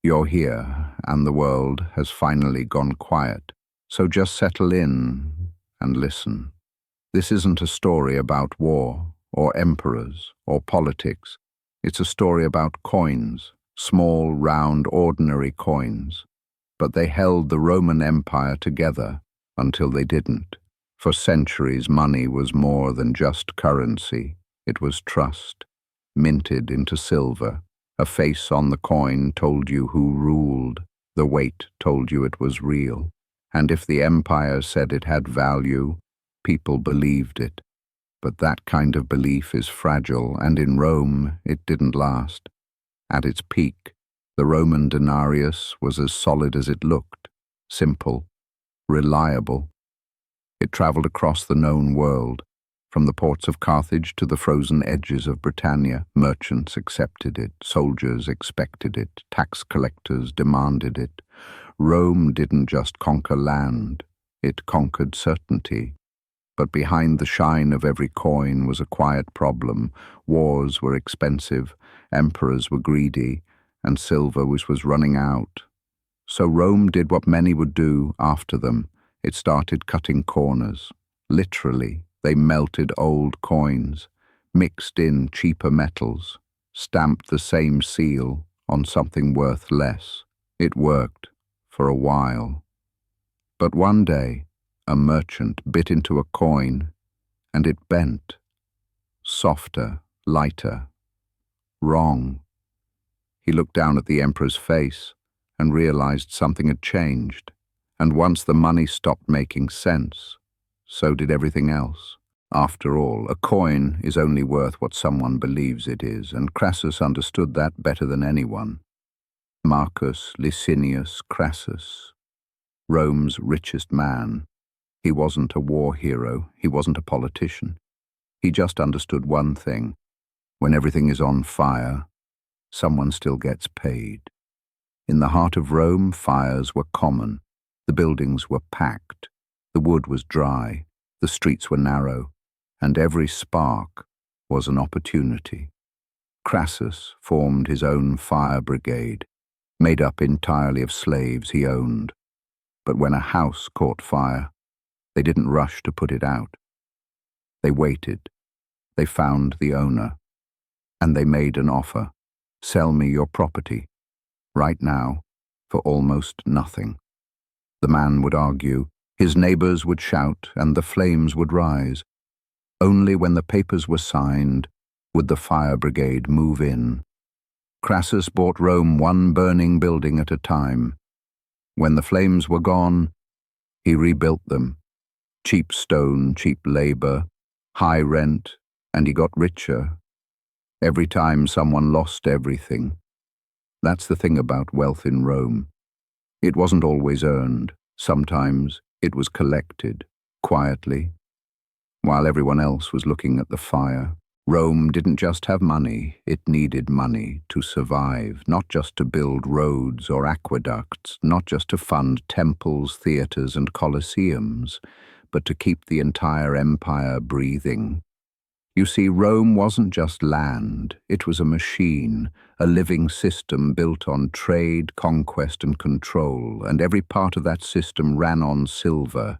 You're here, and the world has finally gone quiet. So just settle in and listen. This isn't a story about war, or emperors, or politics. It's a story about coins, small, round, ordinary coins. But they held the Roman Empire together until they didn't. For centuries, money was more than just currency. It was trust, minted into silver. A face on the coin told you who ruled. The weight told you it was real. And if the empire said it had value, people believed it. But that kind of belief is fragile, and in Rome it didn't last. At its peak, the Roman denarius was as solid as it looked, simple, reliable. It traveled across the known world. From the ports of Carthage to the frozen edges of Britannia, merchants accepted it, soldiers expected it, tax collectors demanded it. Rome didn't just conquer land, it conquered certainty. But behind the shine of every coin was a quiet problem. Wars were expensive, emperors were greedy, and silver was running out. So Rome did what many would do after them. It started cutting corners, literally. They melted old coins, mixed in cheaper metals, stamped the same seal on something worth less. It worked for a while. But one day, a merchant bit into a coin, and it bent. Softer, lighter. Wrong. He looked down at the emperor's face and realized something had changed. And once the money stopped making sense, so did everything else. After all, a coin is only worth what someone believes it is, and Crassus understood that better than anyone. Marcus Licinius Crassus, Rome's richest man. He wasn't a war hero, he wasn't a politician. He just understood one thing. When everything is on fire, someone still gets paid. In the heart of Rome, fires were common. The buildings were packed. The wood was dry. The streets were narrow. And every spark was an opportunity. Crassus formed his own fire brigade, made up entirely of slaves he owned. But when a house caught fire, they didn't rush to put it out. They waited. They found the owner. And they made an offer. Sell me your property, right now, for almost nothing. The man would argue, his neighbors would shout, and the flames would rise. Only when the papers were signed would the fire brigade move in. Crassus bought Rome one burning building at a time. When the flames were gone, he rebuilt them. Cheap stone, cheap labor, high rent, and he got richer. Every time someone lost everything. That's the thing about wealth in Rome. It wasn't always earned. Sometimes it was collected, quietly. While everyone else was looking at the fire, Rome didn't just have money, it needed money to survive, not just to build roads or aqueducts, not just to fund temples, theaters, and colosseums, but to keep the entire empire breathing. You see, Rome wasn't just land, it was a machine, a living system built on trade, conquest, and control, and every part of that system ran on silver.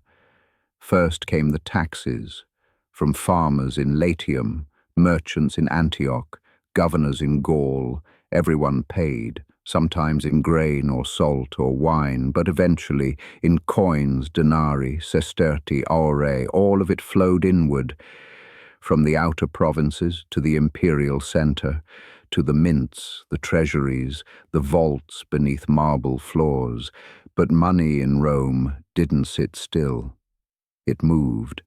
First came the taxes, from farmers in Latium, merchants in Antioch, governors in Gaul. Everyone paid, sometimes in grain or salt or wine, but eventually in coins, denarii, sesterti, aurae. All of it flowed inward, from the outer provinces to the imperial center, to the mints, the treasuries, the vaults beneath marble floors. But money in Rome didn't sit still. It moved.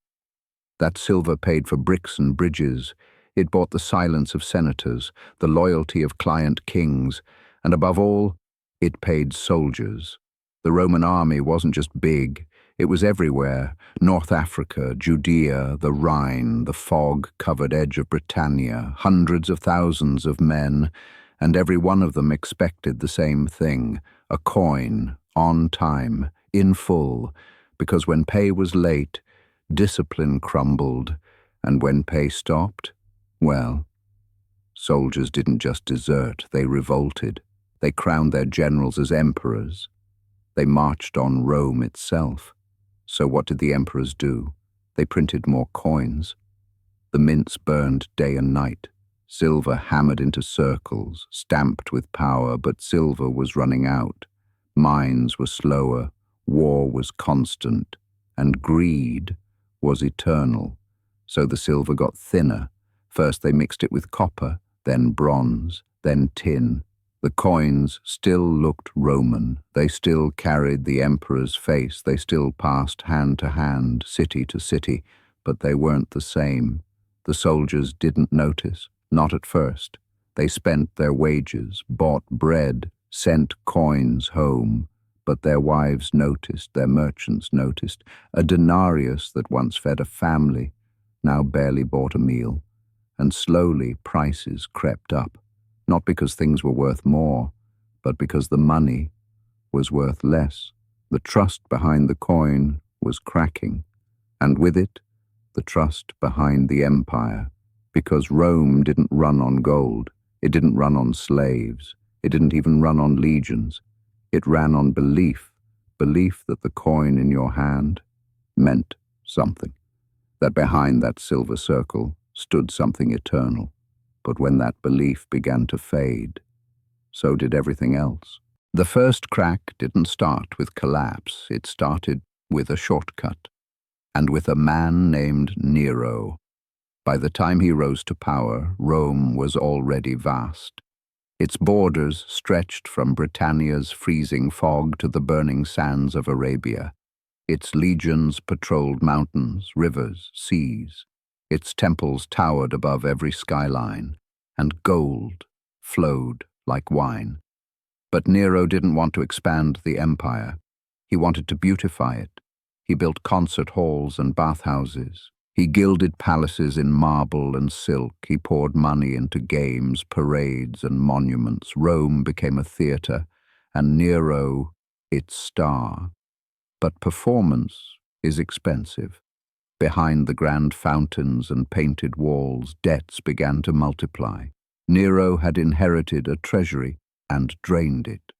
That silver paid for bricks and bridges. It bought the silence of senators, the loyalty of client kings, and above all, it paid soldiers. The Roman army wasn't just big, it was everywhere. North Africa, Judea, the Rhine, the fog-covered edge of Britannia, hundreds of thousands of men, and every one of them expected the same thing, a coin, on time, in full, because when pay was late, discipline crumbled, and when pay stopped, well, soldiers didn't just desert, they revolted. They crowned their generals as emperors. They marched on Rome itself. So what did the emperors do? They printed more coins. The mints burned day and night. Silver hammered into circles, stamped with power, but silver was running out. Mines were slower, war was constant, and greed was eternal. So the silver got thinner. First they mixed it with copper, then bronze, then tin. The coins still looked Roman. They still carried the emperor's face. They still passed hand to hand, city to city, but they weren't the same. The soldiers didn't notice, not at first. They spent their wages, bought bread, sent coins home, but their wives noticed, their merchants noticed. A denarius that once fed a family now barely bought a meal, and slowly prices crept up. Not because things were worth more, but because the money was worth less. The trust behind the coin was cracking, and with it, the trust behind the empire. Because Rome didn't run on gold, it didn't run on slaves, it didn't even run on legions. It ran on belief that the coin in your hand meant something, that behind that silver circle stood something eternal. But when that belief began to fade, so did everything else. The first crack didn't start with collapse, it started with a shortcut, and with a man named Nero. By the time he rose to power, Rome was already vast. Its borders stretched from Britannia's freezing fog to the burning sands of Arabia. Its legions patrolled mountains, rivers, seas. Its temples towered above every skyline, and gold flowed like wine. But Nero didn't want to expand the empire. He wanted to beautify it. He built concert halls and bathhouses. He gilded palaces in marble and silk. He poured money into games, parades, and monuments. Rome became a theater, and Nero its star. But performance is expensive. Behind the grand fountains and painted walls, debts began to multiply. Nero had inherited a treasury and drained it.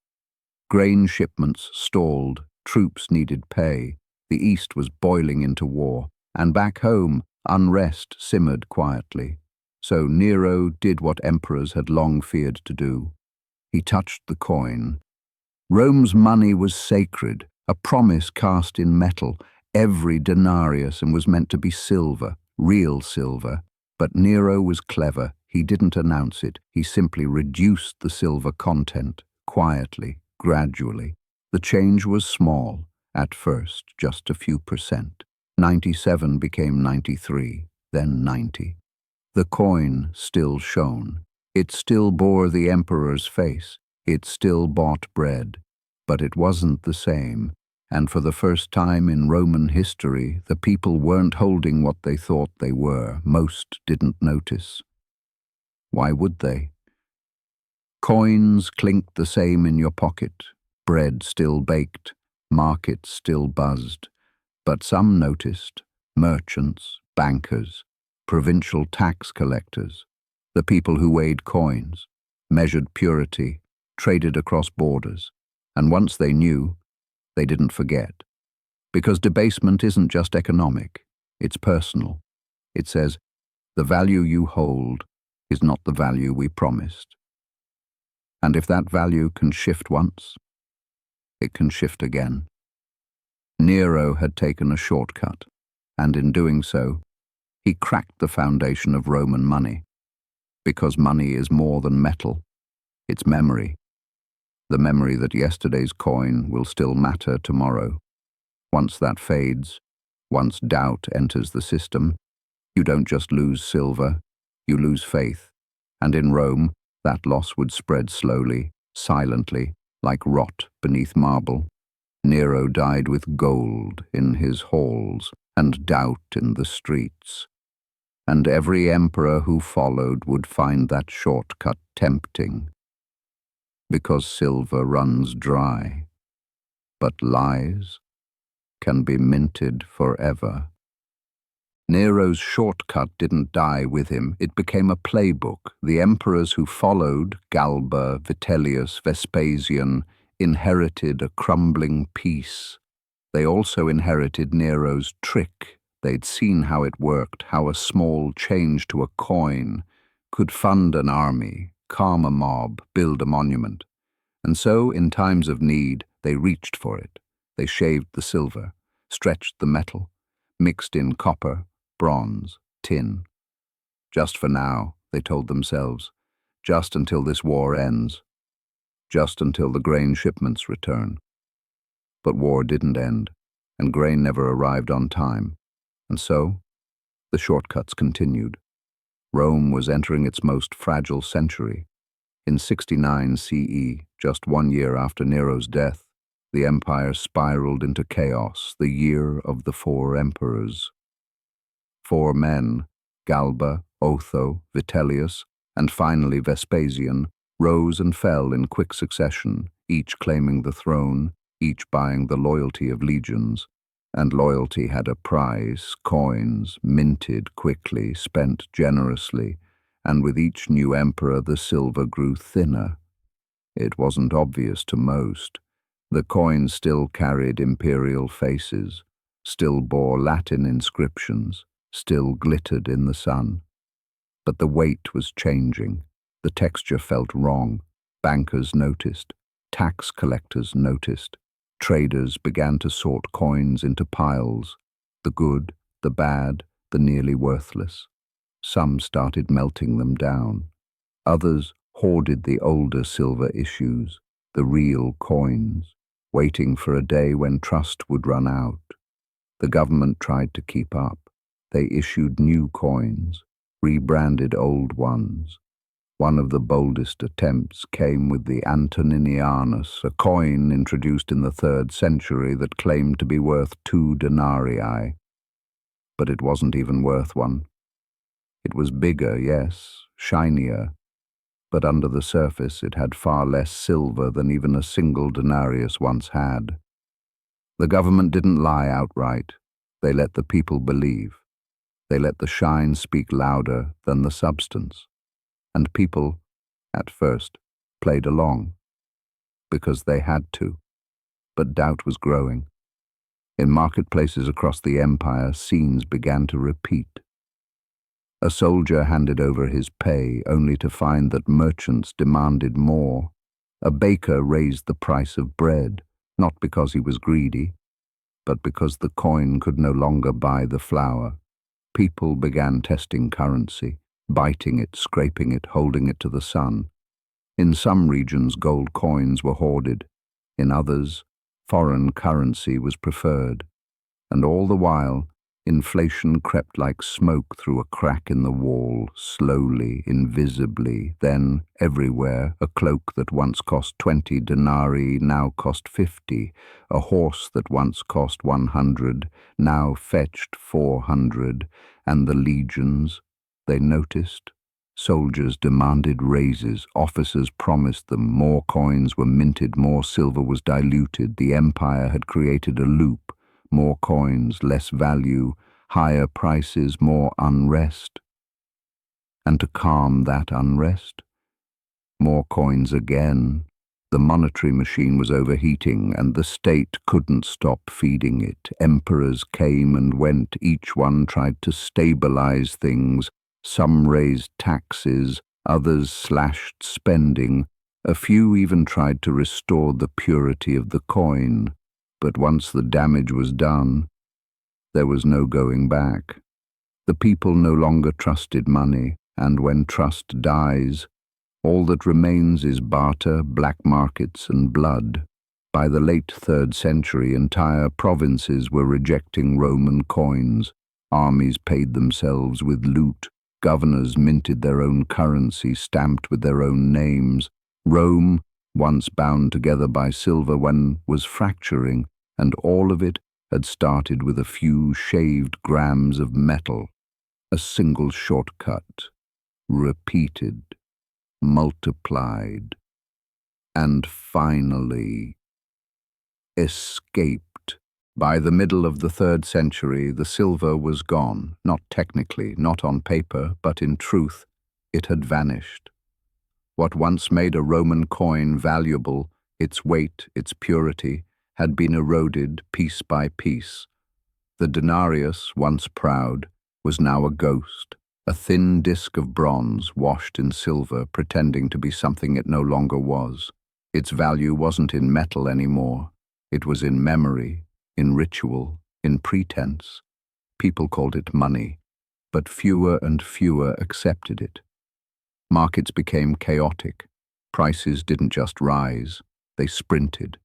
Grain shipments stalled, troops needed pay, the East was boiling into war, and back home, unrest simmered quietly. So Nero did what emperors had long feared to do. He touched the coin. Rome's money was sacred, a promise cast in metal. Every denarius and was meant to be silver, real silver. But Nero was clever. He didn't announce it. He simply reduced the silver content, quietly, gradually. The change was small, at first, just a few percent. 97 became 93, then 90. The coin still shone. It still bore the emperor's face. It still bought bread. But it wasn't the same. And for the first time in Roman history, the people weren't holding what they thought they were. Most didn't notice. Why would they? Coins clinked the same in your pocket. Bread still baked. Markets still buzzed. But some noticed. Merchants, bankers, provincial tax collectors, the people who weighed coins, measured purity, traded across borders. And once they knew, they didn't forget. Because debasement isn't just economic, it's personal. It says, the value you hold is not the value we promised. And if that value can shift once, it can shift again. Nero had taken a shortcut, and in doing so, he cracked the foundation of Roman money. Because money is more than metal, it's memory. The memory that yesterday's coin will still matter tomorrow. Once that fades, once doubt enters the system, you don't just lose silver, you lose faith. And in Rome, that loss would spread slowly, silently, like rot beneath marble. Nero died with gold in his halls and doubt in the streets. And every emperor who followed would find that shortcut tempting. Because silver runs dry, but lies can be minted forever. Nero's shortcut didn't die with him. It became a playbook. The emperors who followed, Galba, Vitellius, Vespasian, inherited a crumbling peace. They also inherited Nero's trick. They'd seen how it worked, how a small change to a coin could fund an army, calm a mob, build a monument. And so, in times of need, they reached for it. They shaved the silver, stretched the metal, mixed in copper, bronze, tin. Just for now, they told themselves, just until this war ends, just until the grain shipments return. But war didn't end, and grain never arrived on time. And so, the shortcuts continued. Rome was entering its most fragile century. In 69 CE, just 1 year after Nero's death, the empire spiraled into chaos, the year of the 4 emperors. 4 men, Galba, Otho, Vitellius, and finally Vespasian, rose and fell in quick succession, each claiming the throne, each buying the loyalty of legions. And loyalty had a price: coins, minted quickly, spent generously, and with each new emperor the silver grew thinner. It wasn't obvious to most. The coins still carried imperial faces, still bore Latin inscriptions, still glittered in the sun. But the weight was changing. The texture felt wrong. Bankers noticed. Tax collectors noticed. Traders began to sort coins into piles, the good, the bad, the nearly worthless. Some started melting them down. Others hoarded the older silver issues, the real coins, waiting for a day when trust would run out. The government tried to keep up. They issued new coins, rebranded old ones. One of the boldest attempts came with the Antoninianus, a coin introduced in the 3rd century that claimed to be worth 2 denarii. But it wasn't even worth one. It was bigger, yes, shinier, but under the surface it had far less silver than even a single denarius once had. The government didn't lie outright. They let the people believe. They let the shine speak louder than the substance. And people, at first, played along, because they had to. But doubt was growing. In marketplaces across the empire, scenes began to repeat. A soldier handed over his pay only to find that merchants demanded more. A baker raised the price of bread, not because he was greedy, but because the coin could no longer buy the flour. People began testing currency, biting it, scraping it, holding it to the sun. In some regions, gold coins were hoarded. In others, foreign currency was preferred. And all the while, inflation crept like smoke through a crack in the wall, slowly, invisibly. Then, everywhere, a cloak that once cost 20 denarii now cost 50. A horse that once cost 100 now fetched 400. And the legions, they noticed. Soldiers demanded raises. Officers promised them. More coins were minted. More silver was diluted. The empire had created a loop. More coins, less value, higher prices, more unrest. And to calm that unrest, more coins again. The monetary machine was overheating, and the state couldn't stop feeding it. Emperors came and went. Each one tried to stabilize things. Some raised taxes, others slashed spending. A few even tried to restore the purity of the coin. But once the damage was done, there was no going back. The people no longer trusted money, and when trust dies, all that remains is barter, black markets, and blood. By the late 3rd century, entire provinces were rejecting Roman coins. Armies paid themselves with loot. Governors minted their own currency, stamped with their own names. Rome, once bound together by silver, was fracturing, and all of it had started with a few shaved grams of metal. A single shortcut, repeated, multiplied, and finally escaped By the middle of the 3rd century, the silver was gone, not technically, not on paper, but in truth, it had vanished. What once made a Roman coin valuable, its weight, its purity, had been eroded piece by piece. The denarius, once proud, was now a ghost, a thin disk of bronze washed in silver, pretending to be something it no longer was. Its value wasn't in metal anymore. It was in memory, in ritual, in pretense. People called it money, but fewer and fewer accepted it. Markets became chaotic. Prices didn't just rise, they sprinted.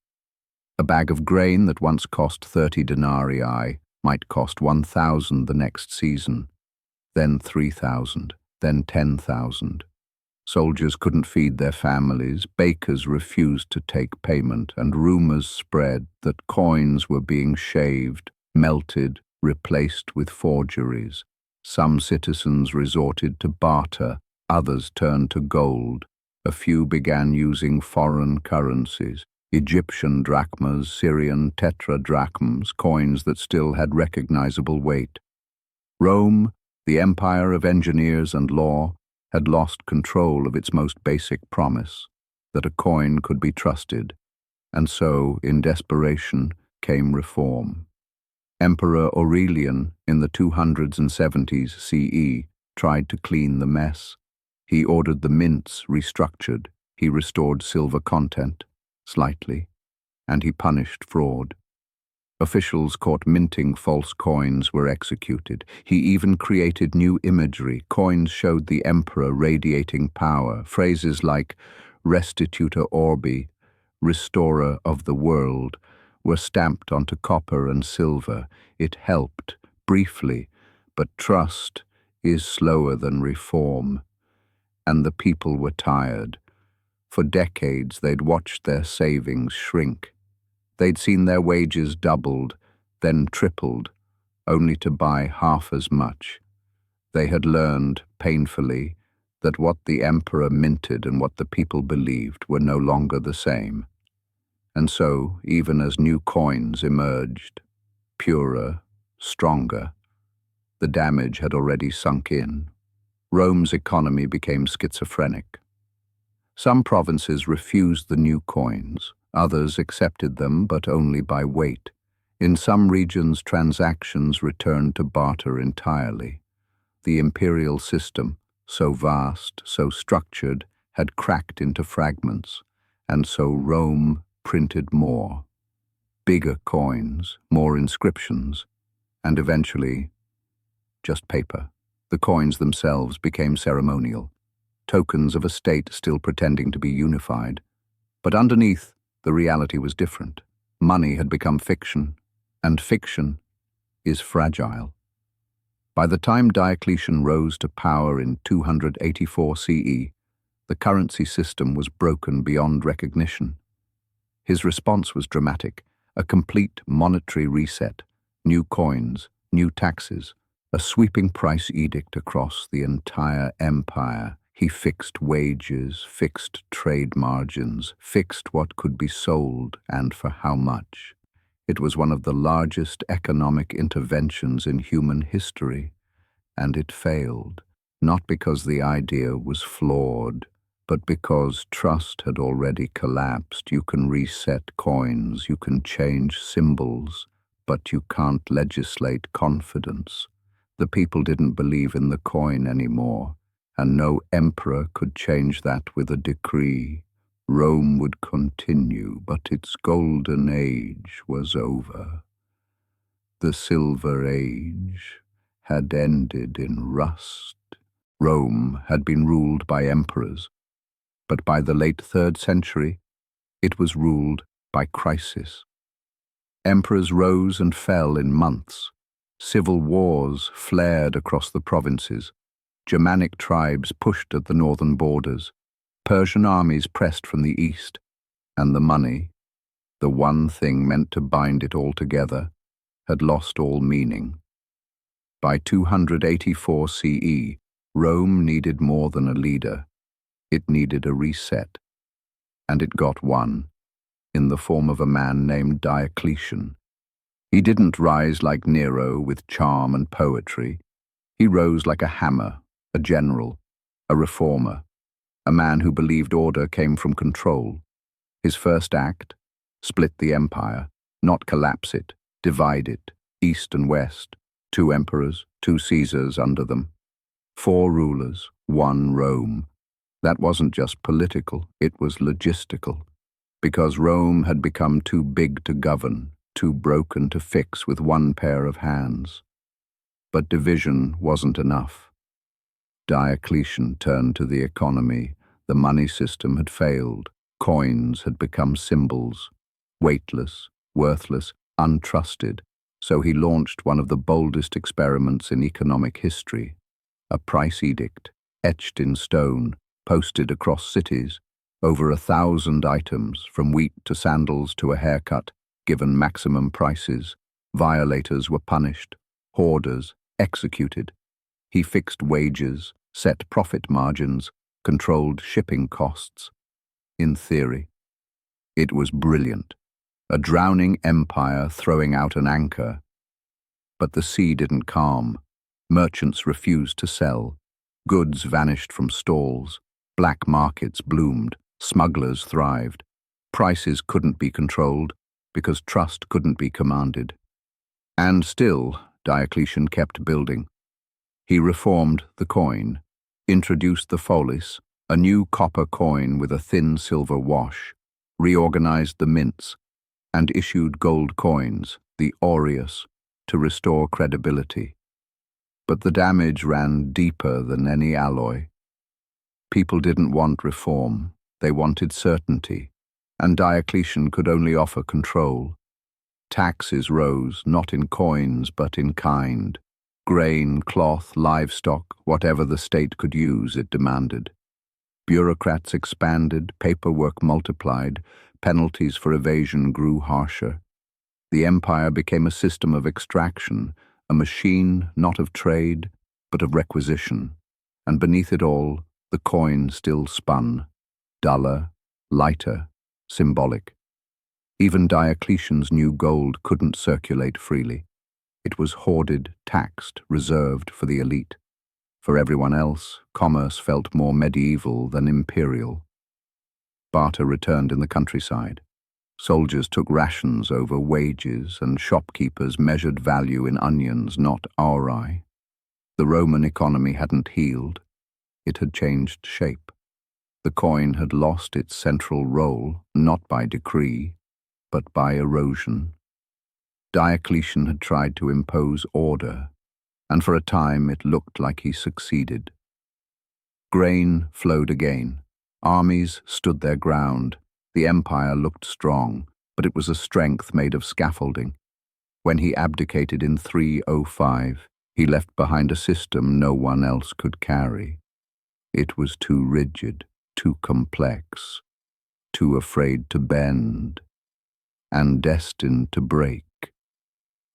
A bag of grain that once cost 30 denarii might cost 1,000 the next season, then 3,000, then 10,000. Soldiers couldn't feed their families, bakers refused to take payment, and rumors spread that coins were being shaved, melted, replaced with forgeries. Some citizens resorted to barter, others turned to gold. A few began using foreign currencies, Egyptian drachmas, Syrian tetradrachms, coins that still had recognizable weight. Rome, the empire of engineers and law, had lost control of its most basic promise, that a coin could be trusted, and so, in desperation, came reform. Emperor Aurelian, in the 270s CE, tried to clean the mess. He ordered the mints restructured, he restored silver content, slightly, and he punished fraud. Officials caught minting false coins were executed. He even created new imagery. Coins showed the emperor radiating power. Phrases like restituta orbi, restorer of the world, were stamped onto copper and silver. It helped, briefly, but trust is slower than reform. And the people were tired. For decades they'd watched their savings shrink. They'd seen their wages doubled, then tripled, only to buy half as much. They had learned, painfully, that what the emperor minted and what the people believed were no longer the same. And so, even as new coins emerged, purer, stronger, the damage had already sunk in. Rome's economy became schizophrenic. Some provinces refused the new coins. Others accepted them, but only by weight. In some regions, transactions returned to barter entirely. The imperial system, so vast, so structured, had cracked into fragments, and so Rome printed more. Bigger coins, more inscriptions, and eventually, just paper. The coins themselves became ceremonial, tokens of a state still pretending to be unified. But underneath, the reality was different. Money had become fiction, and fiction is fragile. By the time Diocletian rose to power in 284 CE, the currency system was broken beyond recognition. His response was dramatic, a complete monetary reset, new coins, new taxes, a sweeping price edict across the entire empire. He fixed wages, fixed trade margins, fixed what could be sold and for how much. It was one of the largest economic interventions in human history, and it failed, not because the idea was flawed, but because trust had already collapsed. You can reset coins, you can change symbols, but you can't legislate confidence. The people didn't believe in the coin anymore, and no emperor could change that with a decree. Rome would continue, but its golden age was over. The Silver Age had ended in rust. Rome had been ruled by emperors, but by the late 3rd century, it was ruled by crisis. Emperors rose and fell in months. Civil wars flared across the provinces. Germanic tribes pushed at the northern borders. Persian armies pressed from the east. And the money, the one thing meant to bind it all together, had lost all meaning. By 284 CE, Rome needed more than a leader. It needed a reset. And it got one, in the form of a man named Diocletian. He didn't rise like Nero with charm and poetry. He rose like a hammer, a general, a reformer, a man who believed order came from control. His first act, split the empire, not collapse it, divide it, east and west, 2 emperors, 2 Caesars under them, 4 rulers, 1 Rome. That wasn't just political, it was logistical, because Rome had become too big to govern, too broken to fix with 1 pair of hands. But division wasn't enough. Diocletian turned to the economy. The money system had failed. Coins had become symbols, weightless, worthless, untrusted. So he launched one of the boldest experiments in economic history, a price edict, etched in stone, posted across cities, over 1,000 items, from wheat to sandals to a haircut, given maximum prices. Violators were punished, hoarders executed. He fixed wages, set profit margins, controlled shipping costs. In theory, it was brilliant. A drowning empire throwing out an anchor. But the sea didn't calm. Merchants refused to sell. Goods vanished from stalls. Black markets bloomed. Smugglers thrived. Prices couldn't be controlled because trust couldn't be commanded. And still, Diocletian kept building. He reformed the coin, introduced the follis, a new copper coin with a thin silver wash, reorganized the mints, and issued gold coins, the aureus, to restore credibility. But the damage ran deeper than any alloy. People didn't want reform, they wanted certainty, and Diocletian could only offer control. Taxes rose, not in coins but in kind. Grain, cloth, livestock, whatever the state could use, it demanded. Bureaucrats expanded, paperwork multiplied, penalties for evasion grew harsher. The empire became a system of extraction, a machine not of trade, but of requisition. And beneath it all, the coin still spun, duller, lighter, symbolic. Even Diocletian's new gold couldn't circulate freely. It was hoarded, taxed, reserved for the elite. For everyone else, commerce felt more medieval than imperial. Barter returned in the countryside. Soldiers took rations over wages, and shopkeepers measured value in onions, not auri. The Roman economy hadn't healed. It had changed shape. The coin had lost its central role, not by decree, but by erosion. Diocletian had tried to impose order, and for a time it looked like he succeeded. Grain flowed again. Armies stood their ground. The empire looked strong, but it was a strength made of scaffolding. When he abdicated in 305, he left behind a system no one else could carry. It was too rigid, too complex, too afraid to bend, and destined to break.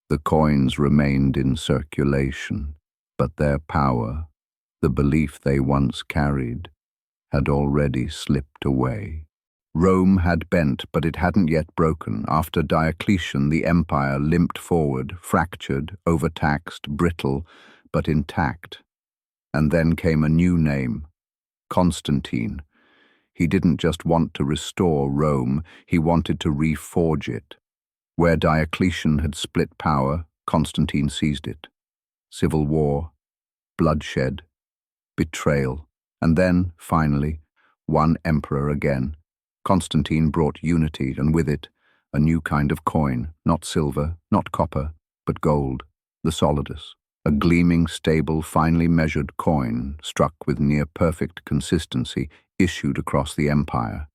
The coins remained in circulation, but their power, the belief they once carried, had already slipped away. Rome had bent, but it hadn't yet broken. After Diocletian, the empire limped forward, fractured, overtaxed, brittle, but intact. And then came a new name, Constantine. He didn't just want to restore Rome, he wanted to reforge it. Where Diocletian had split power, Constantine seized it. Civil war, bloodshed, betrayal, and then, finally, one emperor again. Constantine brought unity, and with it, a new kind of coin, not silver, not copper, but gold, the solidus, a gleaming, stable, finely measured coin, struck with near-perfect consistency, issued across the empire.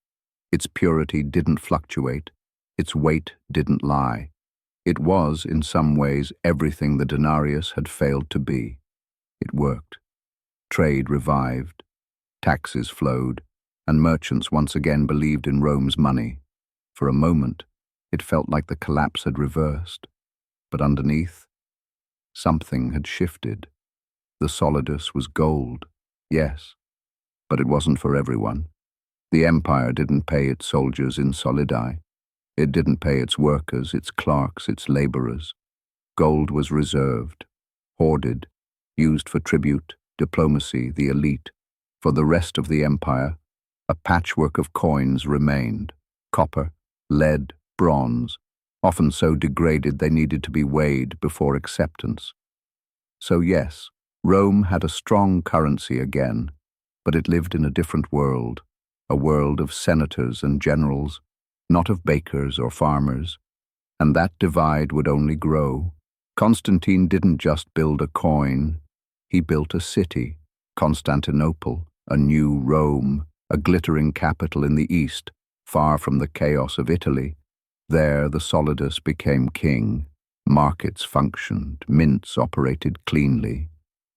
Its purity didn't fluctuate, its weight didn't lie. It was, in some ways, everything the denarius had failed to be. It worked. Trade revived, taxes flowed, and merchants once again believed in Rome's money. For a moment, it felt like the collapse had reversed. But underneath, something had shifted. The solidus was gold, yes, but it wasn't for everyone. The empire didn't pay its soldiers in solidi. It didn't pay its workers, its clerks, its laborers. Gold was reserved, hoarded, used for tribute, diplomacy, the elite. For the rest of the empire, a patchwork of coins remained: copper, lead, bronze, often so degraded they needed to be weighed before acceptance. So yes, Rome had a strong currency again, but it lived in a different world, a world of senators and generals, not of bakers or farmers, and that divide would only grow. Constantine didn't just build a coin, he built a city, Constantinople, a new Rome, a glittering capital in the east, far from the chaos of Italy. There the solidus became king. Markets functioned, mints operated cleanly.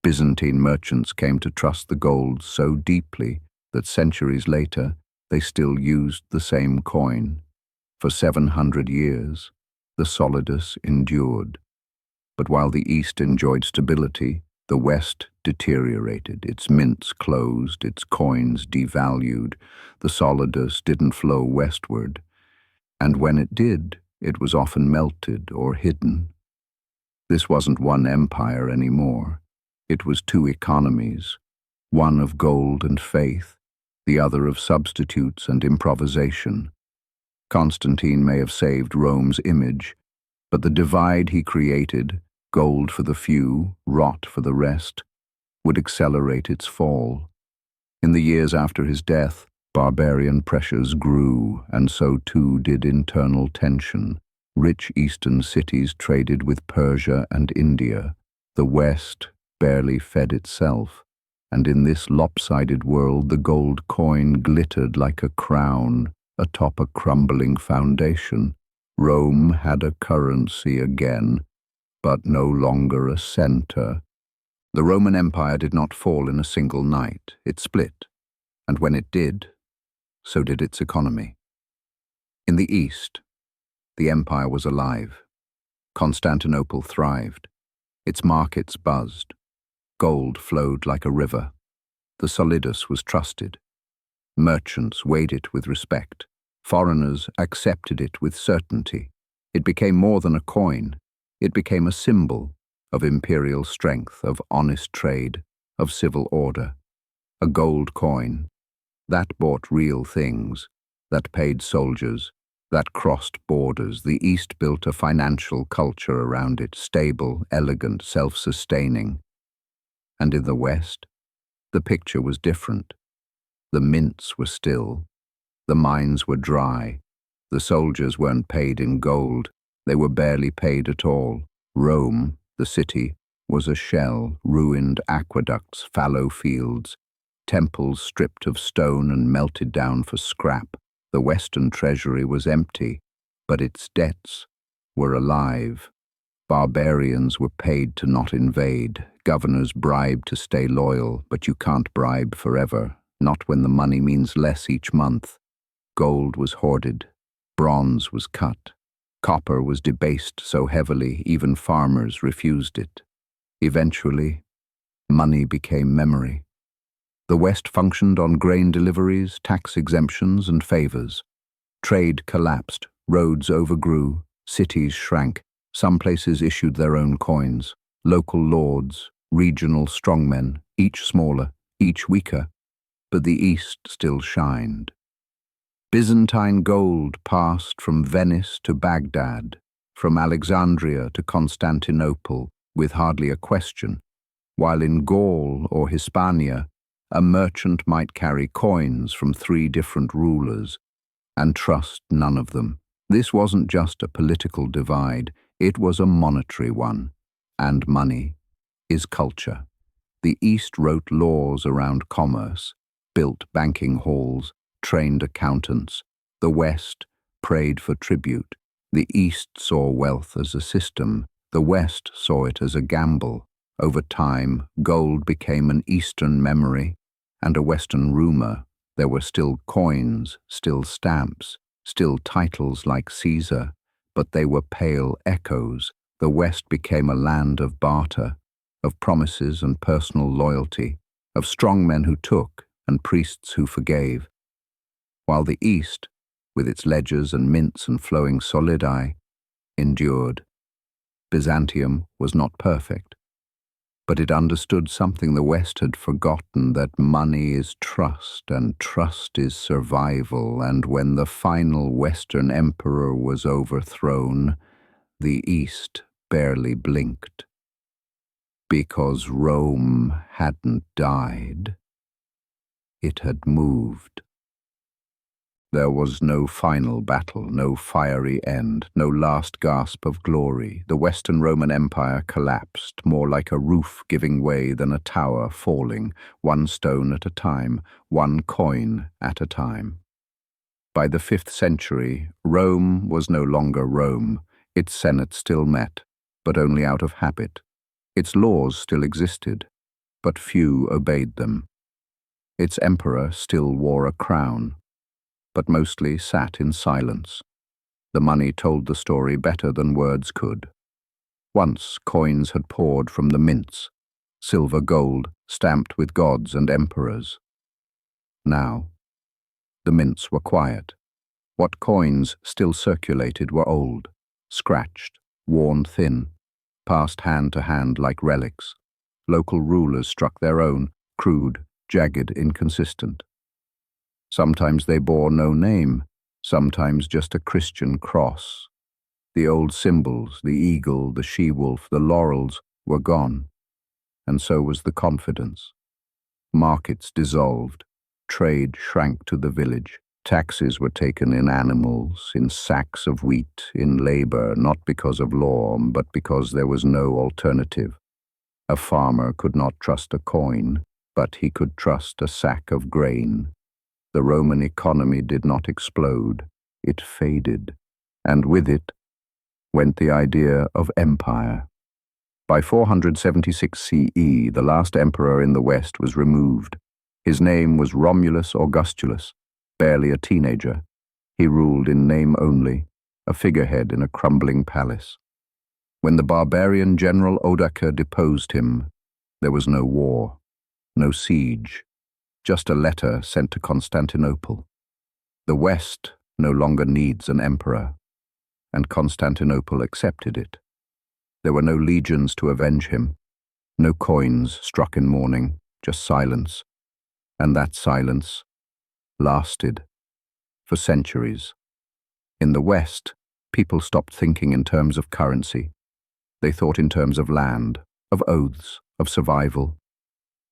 Byzantine merchants came to trust the gold so deeply that centuries later they still used the same coin. For 700 years, the solidus endured. But while the East enjoyed stability, the West deteriorated. Its mints closed, its coins devalued. The solidus didn't flow westward, and when it did, it was often melted or hidden. This wasn't one empire anymore. It was two economies, one of gold and faith, the other of substitutes and improvisation. Constantine may have saved Rome's image, but the divide he created, gold for the few, rot for the rest, would accelerate its fall. In the years after his death, barbarian pressures grew, and so too did internal tension. Rich eastern cities traded with Persia and India. The West barely fed itself, and in this lopsided world the gold coin glittered like a crown atop a crumbling foundation. Rome had a currency again, but no longer a center. The Roman Empire did not fall in a single night. It split, and when it did, so did its economy. In the East, the empire was alive. Constantinople thrived. Its markets buzzed. Gold flowed like a river. The solidus was trusted. Merchants weighed it with respect. Foreigners accepted it with certainty. It became more than a coin. It became a symbol of imperial strength, of honest trade, of civil order. A gold coin. That bought real things. That paid soldiers. That crossed borders. The East built a financial culture around it, stable, elegant, self-sustaining. And in the West, the picture was different. The mints were still. The mines were dry. The soldiers weren't paid in gold. They were barely paid at all. Rome, the city, was a shell, ruined aqueducts, fallow fields, temples stripped of stone and melted down for scrap. The Western treasury was empty, but its debts were alive. Barbarians were paid to not invade. Governors bribed to stay loyal, but you can't bribe forever, not when the money means less each month. Gold was hoarded. Bronze was cut. Copper was debased so heavily even farmers refused it. Eventually, money became memory. The West functioned on grain deliveries, tax exemptions, and favors. Trade collapsed, roads overgrew, cities shrank. Some places issued their own coins. Local lords, regional strongmen, each smaller, each weaker, but the East still shined. Byzantine gold passed from Venice to Baghdad, from Alexandria to Constantinople, with hardly a question, while in Gaul or Hispania, a merchant might carry coins from 3 different rulers and trust none of them. This wasn't just a political divide, it was a monetary one. And money is culture. The East wrote laws around commerce, built banking halls, trained accountants. The West prayed for tribute. The East saw wealth as a system. The West saw it as a gamble. Over time, gold became an Eastern memory and a Western rumor. There were still coins, still stamps, still titles like Caesar, but they were pale echoes. The West became a land of barter, of promises and personal loyalty, of strong men who took and priests who forgave, while the East with its ledgers and mints and flowing solidi, endured. Byzantium was not perfect, but it understood something the West had forgotten, that money is trust and trust is survival, and when the final Western emperor was overthrown, the East barely blinked. Because Rome hadn't died, it had moved. There was no final battle, no fiery end, no last gasp of glory. The Western Roman Empire collapsed, more like a roof giving way than a tower falling, one stone at a time, one coin at a time. By the 5th century, Rome was no longer Rome. Its Senate still met, but only out of habit. Its laws still existed, but few obeyed them. Its emperor still wore a crown, but mostly sat in silence. The money told the story better than words could. Once coins had poured from the mints, silver gold stamped with gods and emperors. Now, the mints were quiet. What coins still circulated were old, scratched, worn thin, passed hand to hand like relics. Local rulers struck their own, crude, jagged, inconsistent. Sometimes they bore no name, sometimes just a Christian cross. The old symbols, the eagle, the she-wolf, the laurels, were gone, and so was the confidence. Markets dissolved, trade shrank to the village, taxes were taken in animals, in sacks of wheat, in labor, not because of law, but because there was no alternative. A farmer could not trust a coin, but he could trust a sack of grain. The Roman economy did not explode, it faded, and with it went the idea of empire. By 476 CE, the last emperor in the West was removed. His name was Romulus Augustulus, barely a teenager. He ruled in name only, a figurehead in a crumbling palace. When the barbarian general Odoacer deposed him, there was no war, no siege, just a letter sent to Constantinople. The West no longer needs an emperor, and Constantinople accepted it. There were no legions to avenge him, no coins struck in mourning, just silence. And that silence lasted for centuries. In the West, people stopped thinking in terms of currency. They thought in terms of land, of oaths, of survival.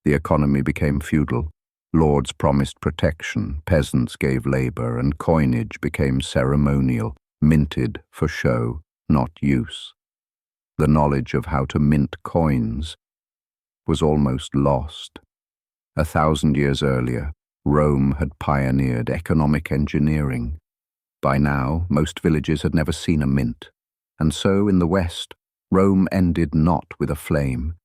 The economy became feudal. Lords promised protection, peasants gave labor, and coinage became ceremonial, minted for show, not use. The knowledge of how to mint coins was almost lost. 1,000 years earlier, Rome had pioneered economic engineering. By now, most villages had never seen a mint, and so in the West, Rome ended not with a flame,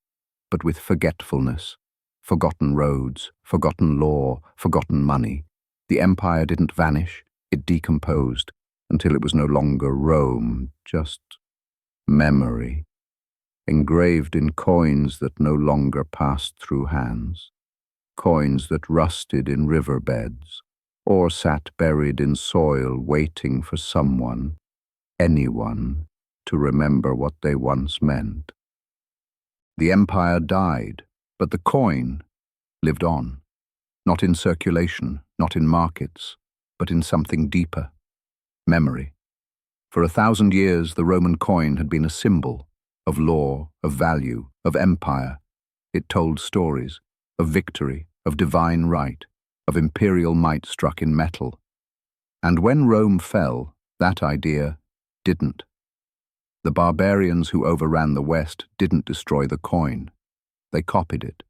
but with forgetfulness. Forgotten roads, forgotten law, forgotten money. The empire didn't vanish, it decomposed, until it was no longer Rome, just memory, engraved in coins that no longer passed through hands, coins that rusted in riverbeds, or sat buried in soil waiting for someone, anyone, to remember what they once meant. The empire died, but the coin lived on, not in circulation, not in markets, but in something deeper, memory. For 1,000 years, the Roman coin had been a symbol of law, of value, of empire. It told stories of victory, of divine right, of imperial might struck in metal. And when Rome fell, that idea didn't. The barbarians who overran the West didn't destroy the coin. They copied it.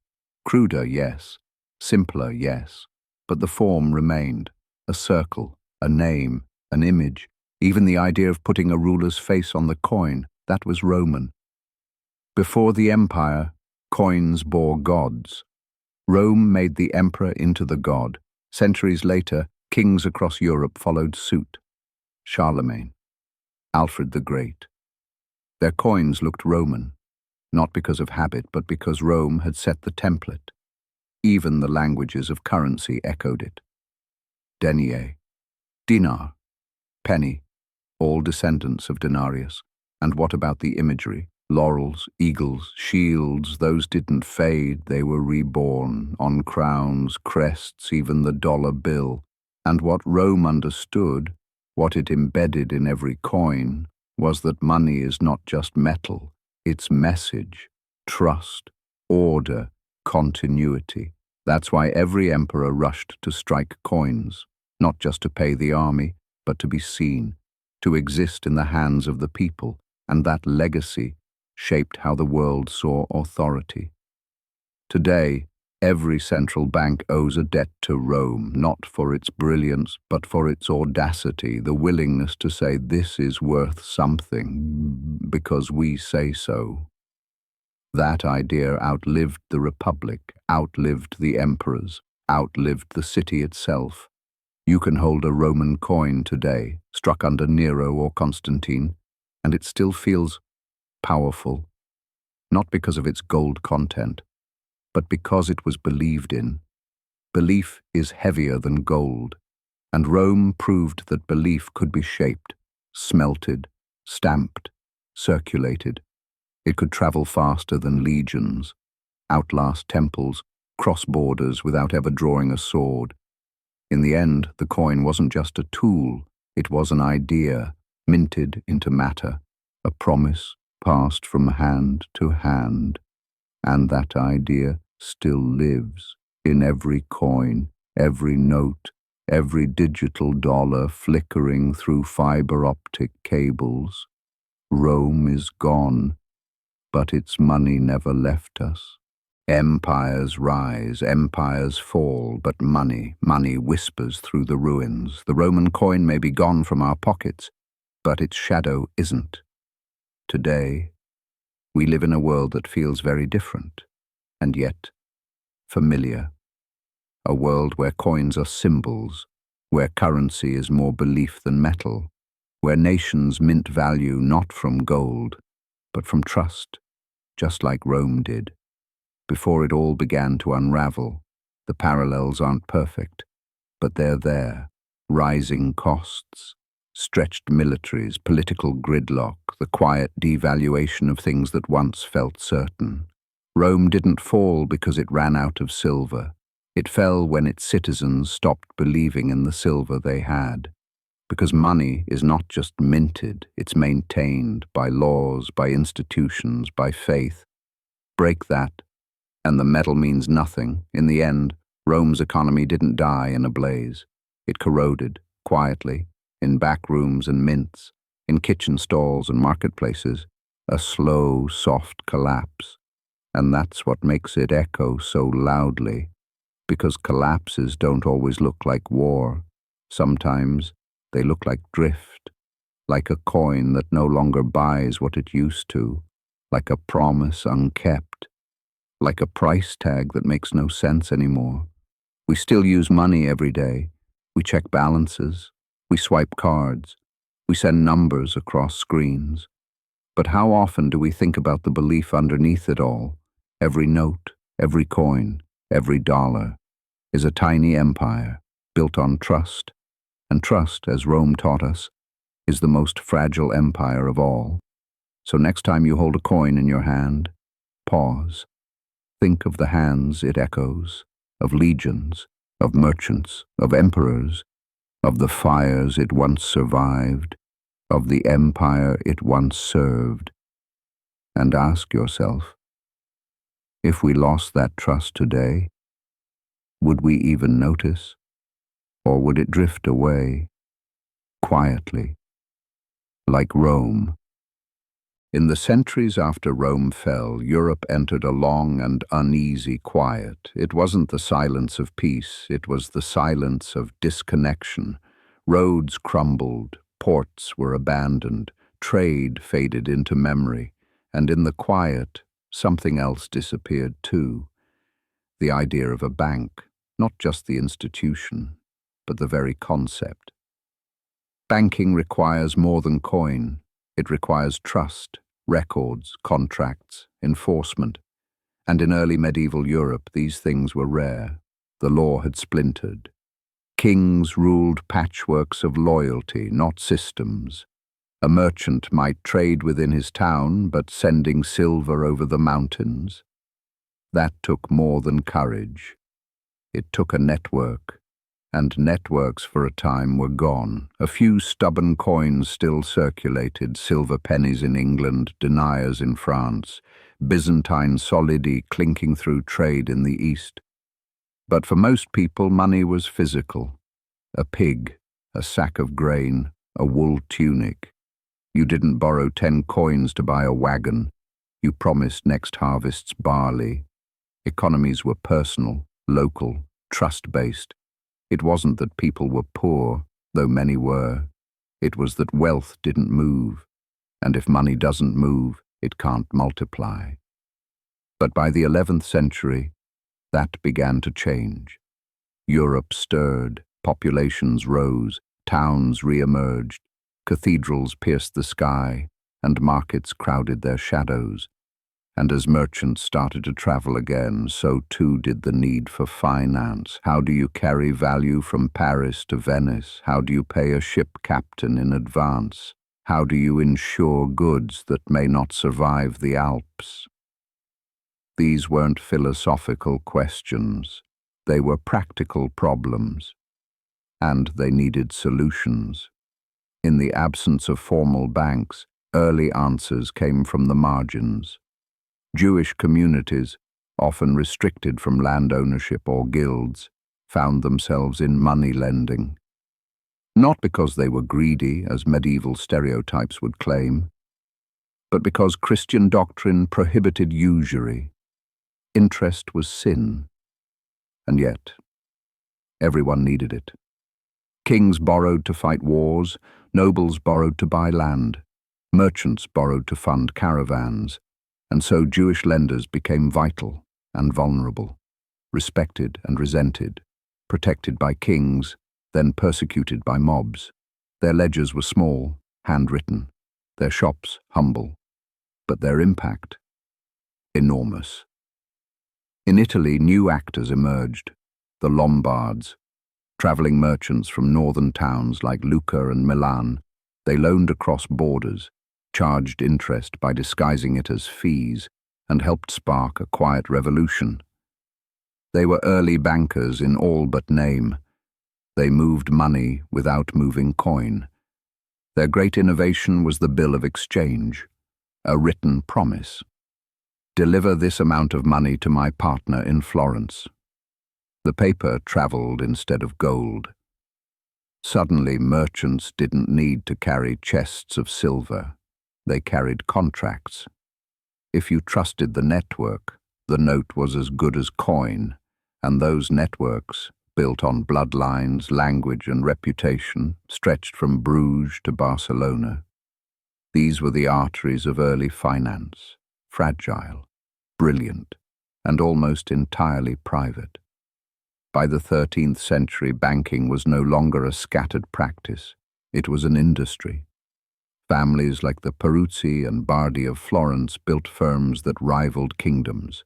Cruder, yes. Simpler, yes. But the form remained. A circle, a name, an image. Even the idea of putting a ruler's face on the coin, that was Roman. Before the empire, coins bore gods. Rome made the emperor into the god. Centuries later, kings across Europe followed suit. Charlemagne, Alfred the Great. Their coins looked Roman, not because of habit, but because Rome had set the template. Even the languages of currency echoed it. Denier, dinar, Penny, all descendants of denarius. And what about the imagery? Laurels, eagles, shields, those didn't fade, they were reborn, on crowns, crests, even the dollar bill. And what Rome understood, what it embedded in every coin, was that money is not just metal, it's message, trust, order, continuity. That's why every emperor rushed to strike coins, not just to pay the army, but to be seen, to exist in the hands of the people, and that legacy shaped how the world saw authority. Today, every central bank owes a debt to Rome, not for its brilliance, but for its audacity, the willingness to say this is worth something because we say so. That idea outlived the Republic, outlived the emperors, outlived the city itself. You can hold a Roman coin today, struck under Nero or Constantine, and it still feels powerful, not because of its gold content, but because it was believed in. Belief is heavier than gold, and Rome proved that belief could be shaped, smelted, stamped, circulated. It could travel faster than legions, outlast temples, cross borders without ever drawing a sword. In the end, the coin wasn't just a tool, it was an idea, minted into matter, a promise passed from hand to hand. And that idea still lives in every coin, every note, every digital dollar flickering through fiber optic cables. Rome is gone, but its money never left us. Empires rise, empires fall, but money whispers through the ruins. The Roman coin may be gone from our pockets, but its shadow isn't. Today, we live in a world that feels very different, and yet familiar. A world where coins are symbols, where currency is more belief than metal, where nations mint value not from gold, but from trust, just like Rome did. Before it all began to unravel, the parallels aren't perfect, but they're there. Rising costs, stretched militaries, political gridlock, the quiet devaluation of things that once felt certain. Rome didn't fall because it ran out of silver. It fell when its citizens stopped believing in the silver they had. Because money is not just minted, it's maintained by laws, by institutions, by faith. Break that, and the metal means nothing. In the end, Rome's economy didn't die in a blaze. It corroded, quietly, in back rooms and mints, in kitchen stalls and marketplaces, a slow, soft collapse. And that's what makes it echo so loudly, because collapses don't always look like war. Sometimes they look like drift, like a coin that no longer buys what it used to, like a promise unkept, like a price tag that makes no sense anymore. We still use money every day. We check balances, we swipe cards, we send numbers across screens. But how often do we think about the belief underneath it all? Every note, every coin, every dollar is a tiny empire built on trust. And trust, as Rome taught us, is the most fragile empire of all. So next time you hold a coin in your hand, pause. Think of the hands it echoes, of legions, of merchants, of emperors, of the fires it once survived, of the empire it once served. And ask yourself, if we lost that trust today, would we even notice? Or would it drift away, quietly, like Rome? In the centuries after Rome fell, Europe entered a long and uneasy quiet. It wasn't the silence of peace, it was the silence of disconnection. Roads crumbled, ports were abandoned, trade faded into memory, and in the quiet, something else disappeared too. The idea of a bank, not just the institution, but the very concept. Banking requires more than coin. It requires trust, records, contracts, enforcement. And in early medieval Europe, these things were rare. The law had splintered. Kings ruled patchworks of loyalty, not systems. A merchant might trade within his town, but sending silver over the mountains. That took more than courage. It took a network, and networks for a time were gone. A few stubborn coins still circulated, silver pennies in England, deniers in France, Byzantine solidi clinking through trade in the East. But for most people, money was physical. A pig, a sack of grain, a wool tunic. You didn't borrow 10 coins to buy a wagon. You promised next harvest's barley. Economies were personal, local, trust-based. It wasn't that people were poor, though many were. It was that wealth didn't move, and if money doesn't move, it can't multiply. But by the 11th century, that began to change. Europe stirred, populations rose, towns re-emerged, cathedrals pierced the sky, and markets crowded their shadows. And as merchants started to travel again, so too did the need for finance. How do you carry value from Paris to Venice? How do you pay a ship captain in advance? How do you insure goods that may not survive the Alps? These weren't philosophical questions. They were practical problems, and they needed solutions. In the absence of formal banks, early answers came from the margins. Jewish communities, often restricted from land ownership or guilds, found themselves in money lending. Not because they were greedy, as medieval stereotypes would claim, but because Christian doctrine prohibited usury. Interest was sin, and yet everyone needed it. Kings borrowed to fight wars, nobles borrowed to buy land, merchants borrowed to fund caravans, and so Jewish lenders became vital and vulnerable, respected and resented, protected by kings, then persecuted by mobs. Their ledgers were small, handwritten, their shops humble, but their impact enormous. In Italy, new actors emerged, the Lombards. Traveling merchants from northern towns like Lucca and Milan, they loaned across borders, charged interest by disguising it as fees, and helped spark a quiet revolution. They were early bankers in all but name. They moved money without moving coin. Their great innovation was the bill of exchange, a written promise. Deliver this amount of money to my partner in Florence. The paper traveled instead of gold. Suddenly, merchants didn't need to carry chests of silver. They carried contracts. If you trusted the network, the note was as good as coin, and those networks, built on bloodlines, language, and reputation, stretched from Bruges to Barcelona. These were the arteries of early finance, fragile, brilliant, and almost entirely private. By the 13th century, banking was no longer a scattered practice. It was an industry. Families like the Peruzzi and Bardi of Florence built firms that rivaled kingdoms.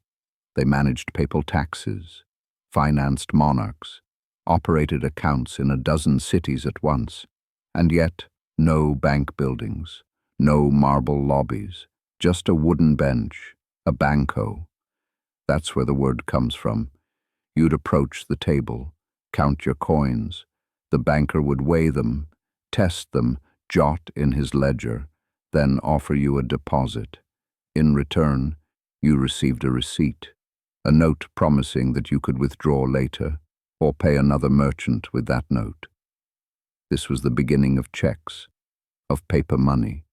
They managed papal taxes, financed monarchs, operated accounts in a dozen cities at once, and yet no bank buildings, no marble lobbies, just a wooden bench, a banco. That's where the word comes from. You'd approach the table, count your coins. The banker would weigh them, test them, jot in his ledger, then offer you a deposit. In return, you received a receipt, a note promising that you could withdraw later or pay another merchant with that note. This was the beginning of checks, of paper money,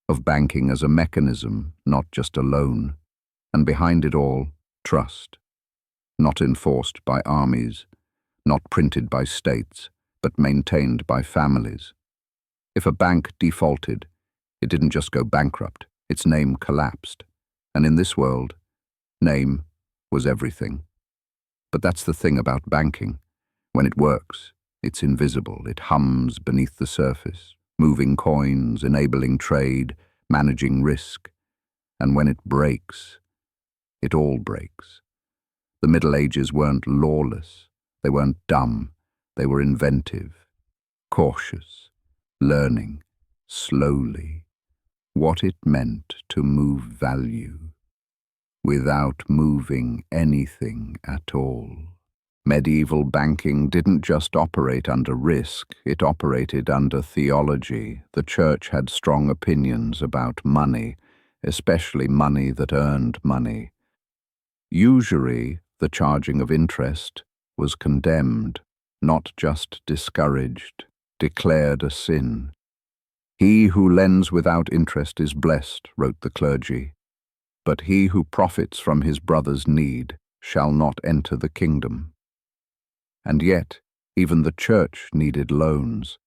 of banking as a mechanism, not just a loan, and behind it all, trust. Not enforced by armies, not printed by states, but maintained by families. If a bank defaulted, it didn't just go bankrupt, its name collapsed. And in this world, name was everything. But that's the thing about banking. When it works, it's invisible. It hums beneath the surface, moving coins, enabling trade, managing risk. And when it breaks, it all breaks. The Middle Ages weren't lawless. They weren't dumb. They were inventive, cautious, learning, slowly, what it meant to move value without moving anything at all. Medieval banking didn't just operate under risk, it operated under theology. The church had strong opinions about money, especially money that earned money. Usury, the charging of interest, was condemned, not just discouraged, declared a sin. "He who lends without interest is blessed," wrote the clergy, "but he who profits from his brother's need shall not enter the kingdom." And yet, even the church needed loans.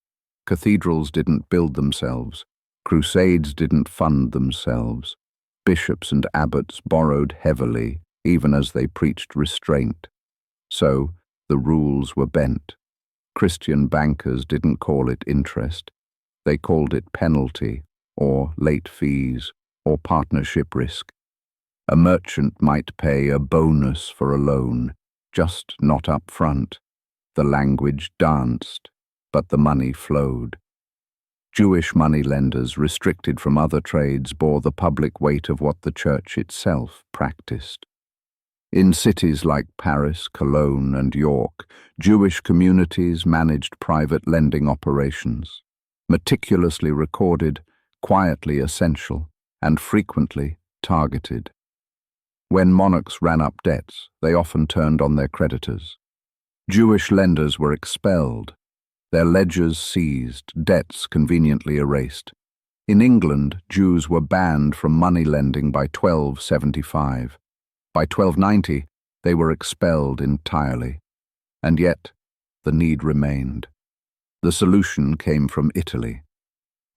Cathedrals didn't build themselves. Crusades didn't fund themselves. Bishops and abbots borrowed heavily, even as they preached restraint. So, the rules were bent. Christian bankers didn't call it interest. They called it penalty, or late fees, or partnership risk. A merchant might pay a bonus for a loan, just not up front. The language danced, but the money flowed. Jewish moneylenders, restricted from other trades, bore the public weight of what the church itself practiced. In cities like Paris, Cologne, and York, Jewish communities managed private lending operations, meticulously recorded, quietly essential, and frequently targeted. When monarchs ran up debts, they often turned on their creditors. Jewish lenders were expelled, their ledgers seized, debts conveniently erased. In England, Jews were banned from money lending by 1275. By 1290, they were expelled entirely. And yet, the need remained. The solution came from Italy.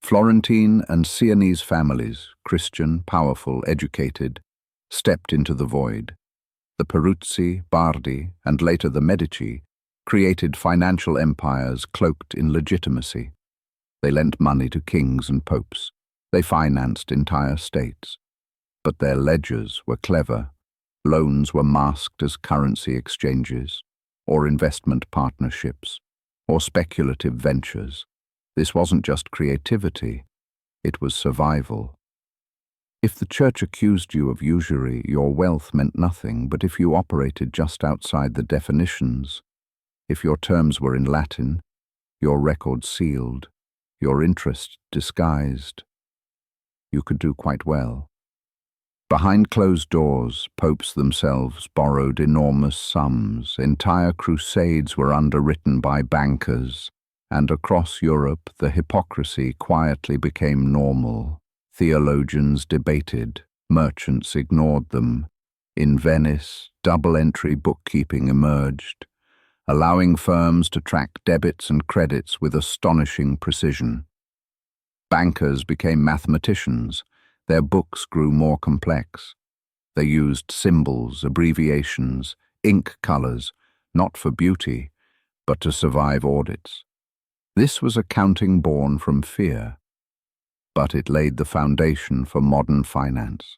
Florentine and Sienese families, Christian, powerful, educated, stepped into the void. The Peruzzi, Bardi, and later the Medici created financial empires cloaked in legitimacy. They lent money to kings and popes. They financed entire states. But their ledgers were clever. Loans were masked as currency exchanges, or investment partnerships, or speculative ventures. This wasn't just creativity, it was survival. If the church accused you of usury, your wealth meant nothing, but if you operated just outside the definitions, if your terms were in Latin, your record sealed, your interest disguised, you could do quite well. Behind closed doors, popes themselves borrowed enormous sums. Entire crusades were underwritten by bankers, and across Europe the hypocrisy quietly became normal. Theologians debated, merchants ignored them. In Venice, double-entry bookkeeping emerged, allowing firms to track debits and credits with astonishing precision. Bankers became mathematicians. Their books grew more complex. They used symbols, abbreviations, ink colors, not for beauty, but to survive audits. This was accounting born from fear, but it laid the foundation for modern finance.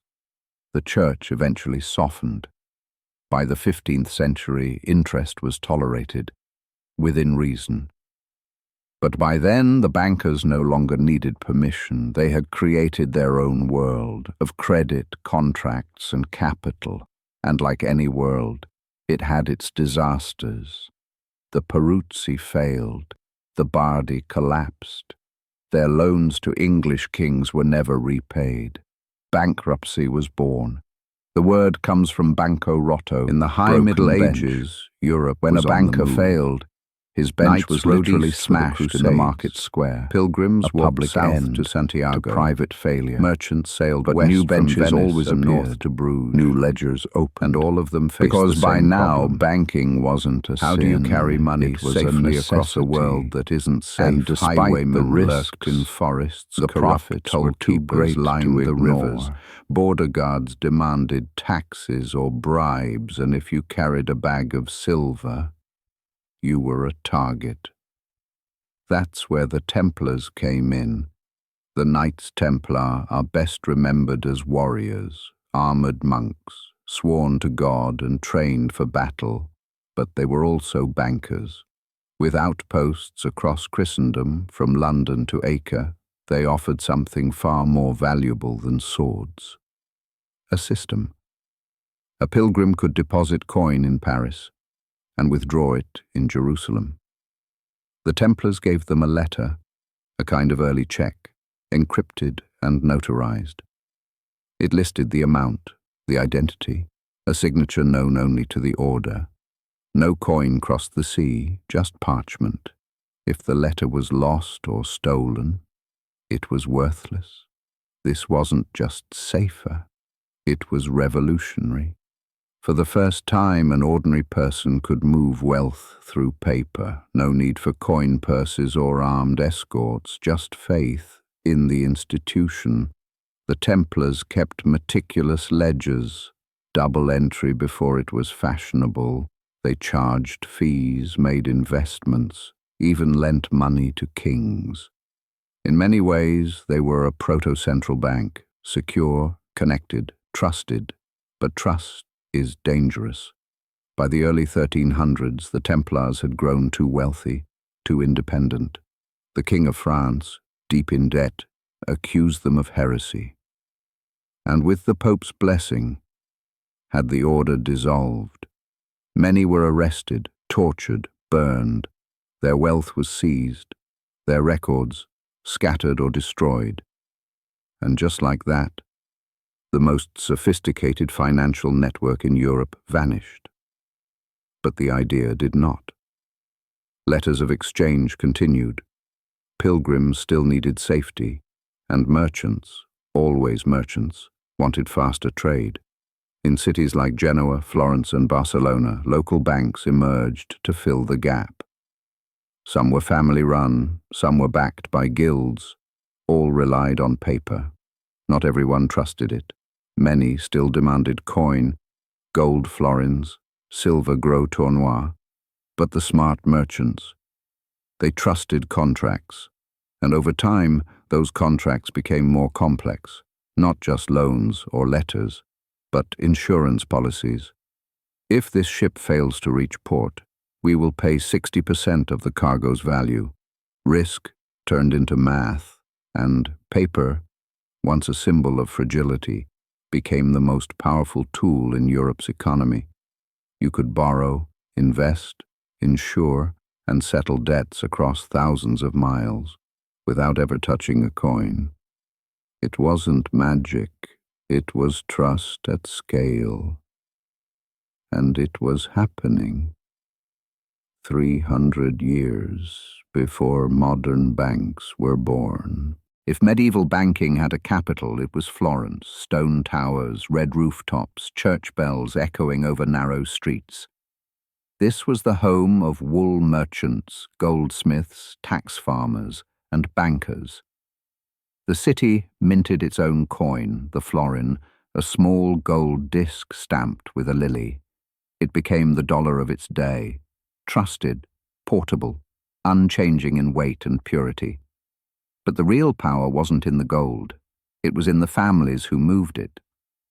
The church eventually softened. By the 15th century, interest was tolerated, within reason. But by then, the bankers no longer needed permission. They had created their own world of credit, contracts, and capital. And like any world, it had its disasters. The Peruzzi failed. The Bardi collapsed. Their loans to English kings were never repaid. Bankruptcy was born. The word comes from banco rotto. In the high Middle Ages, Europe, when a banker failed, his bench was literally smashed in the market square. Pilgrims walked south to Santiago, to private failure. Merchants sailed west, new benches always north to Bruges. New ledgers opened, and all of them faced the same problem. Because by now, banking wasn't a sin. How do you carry money safely across a world that isn't safe? And despite the risks in forests, the profits were too great to the rivers. Border guards demanded taxes or bribes, and if you carried a bag of silver, you were a target. That's where the Templars came in. The Knights Templar are best remembered as warriors, armored monks, sworn to God and trained for battle, but they were also bankers. With outposts across Christendom, from London to Acre, they offered something far more valuable than swords. A system. A pilgrim could deposit coin in Paris and withdraw it in Jerusalem. The Templars gave them a letter, a kind of early check, encrypted and notarized. It listed the amount, the identity, a signature known only to the order. No coin crossed the sea, just parchment. If the letter was lost or stolen, it was worthless. This wasn't just safer, it was revolutionary. For the first time, an ordinary person could move wealth through paper. No need for coin purses or armed escorts, just faith in the institution. The Templars kept meticulous ledgers, double entry before it was fashionable. They charged fees, made investments, even lent money to kings. In many ways, they were a proto-central bank, secure, connected, trusted, but trust is dangerous. By the early 1300s, the Templars had grown too wealthy, too independent. The King of France, deep in debt, accused them of heresy. And with the Pope's blessing, had the order dissolved. Many were arrested, tortured, burned. Their wealth was seized, their records scattered or destroyed. And just like that, the most sophisticated financial network in Europe vanished. But the idea did not. Letters of exchange continued. Pilgrims still needed safety, and merchants, always merchants, wanted faster trade. In cities like Genoa, Florence, and Barcelona, local banks emerged to fill the gap. Some were family-run, some were backed by guilds. All relied on paper. Not everyone trusted it. Many still demanded coin, gold florins, silver gros tournois. But the smart merchants, they trusted contracts. And over time, those contracts became more complex, not just loans or letters, but insurance policies. If this ship fails to reach port, we will pay 60% of the cargo's value. Risk turned into math, and paper, once a symbol of fragility, became the most powerful tool in Europe's economy. You could borrow, invest, insure, and settle debts across thousands of miles without ever touching a coin. It wasn't magic, it was trust at scale. And it was happening. 300 years before modern banks were born. If medieval banking had a capital, it was Florence, stone towers, red rooftops, church bells echoing over narrow streets. This was the home of wool merchants, goldsmiths, tax farmers, and bankers. The city minted its own coin, the florin, a small gold disc stamped with a lily. It became the dollar of its day, trusted, portable, unchanging in weight and purity. But the real power wasn't in the gold. It was in the families who moved it.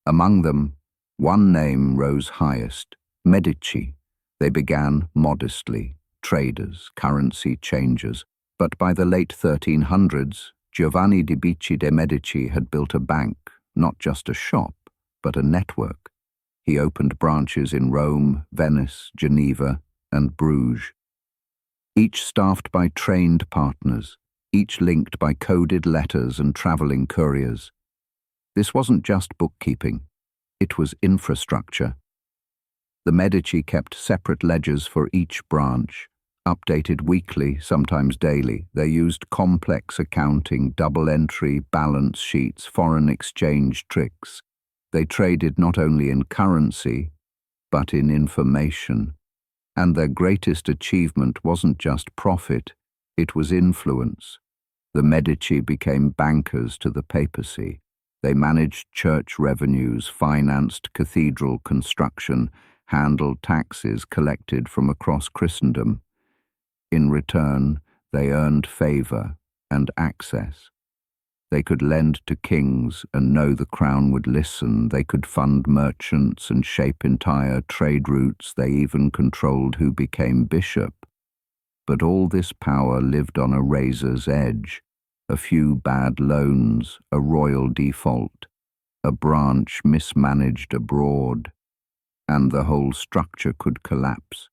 Among them, one name rose highest, Medici. They began modestly, traders, currency changers. But by the late 1300s, Giovanni di Bicci de' Medici had built a bank, not just a shop, but a network. He opened branches in Rome, Venice, Geneva, and Bruges. Each staffed by trained partners, each linked by coded letters and traveling couriers. This wasn't just bookkeeping, it was infrastructure. The Medici kept separate ledgers for each branch, updated weekly, sometimes daily. They used complex accounting, double-entry, balance sheets, foreign exchange tricks. They traded not only in currency, but in information. And their greatest achievement wasn't just profit, it was influence. The Medici became bankers to the papacy. They managed church revenues, financed cathedral construction, handled taxes collected from across Christendom. In return, they earned favor and access. They could lend to kings and know the crown would listen. They could fund merchants and shape entire trade routes. They even controlled who became bishop. But all this power lived on a razor's edge. A few bad loans, a royal default, a branch mismanaged abroad, and the whole structure could collapse.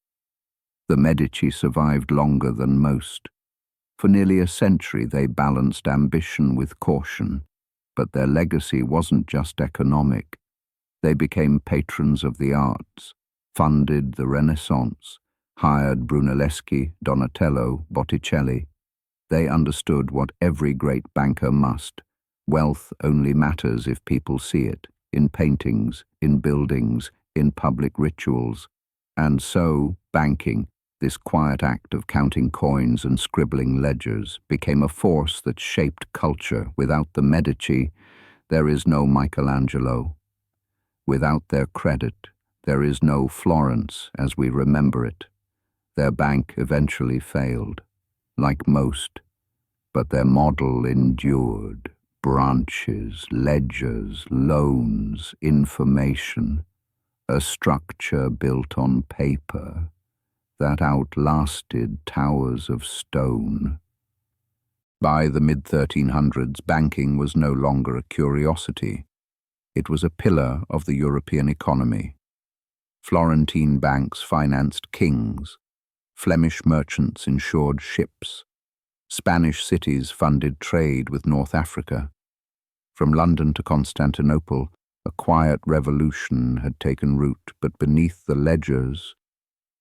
The Medici survived longer than most. For nearly a century they balanced ambition with caution, but their legacy wasn't just economic. They became patrons of the arts, funded the Renaissance, hired Brunelleschi, Donatello, Botticelli. They understood what every great banker must. Wealth only matters if people see it, in paintings, in buildings, in public rituals. And so, banking, this quiet act of counting coins and scribbling ledgers, became a force that shaped culture. Without the Medici, there is no Michelangelo. Without their credit, there is no Florence as we remember it. Their bank eventually failed, like most, but their model endured. Branches, ledgers, loans, information, a structure built on paper that outlasted towers of stone. By the mid-1300s, banking was no longer a curiosity. It was a pillar of the European economy. Florentine banks financed kings. Flemish merchants insured ships. Spanish cities funded trade with North Africa. From London to Constantinople, a quiet revolution had taken root, but beneath the ledgers,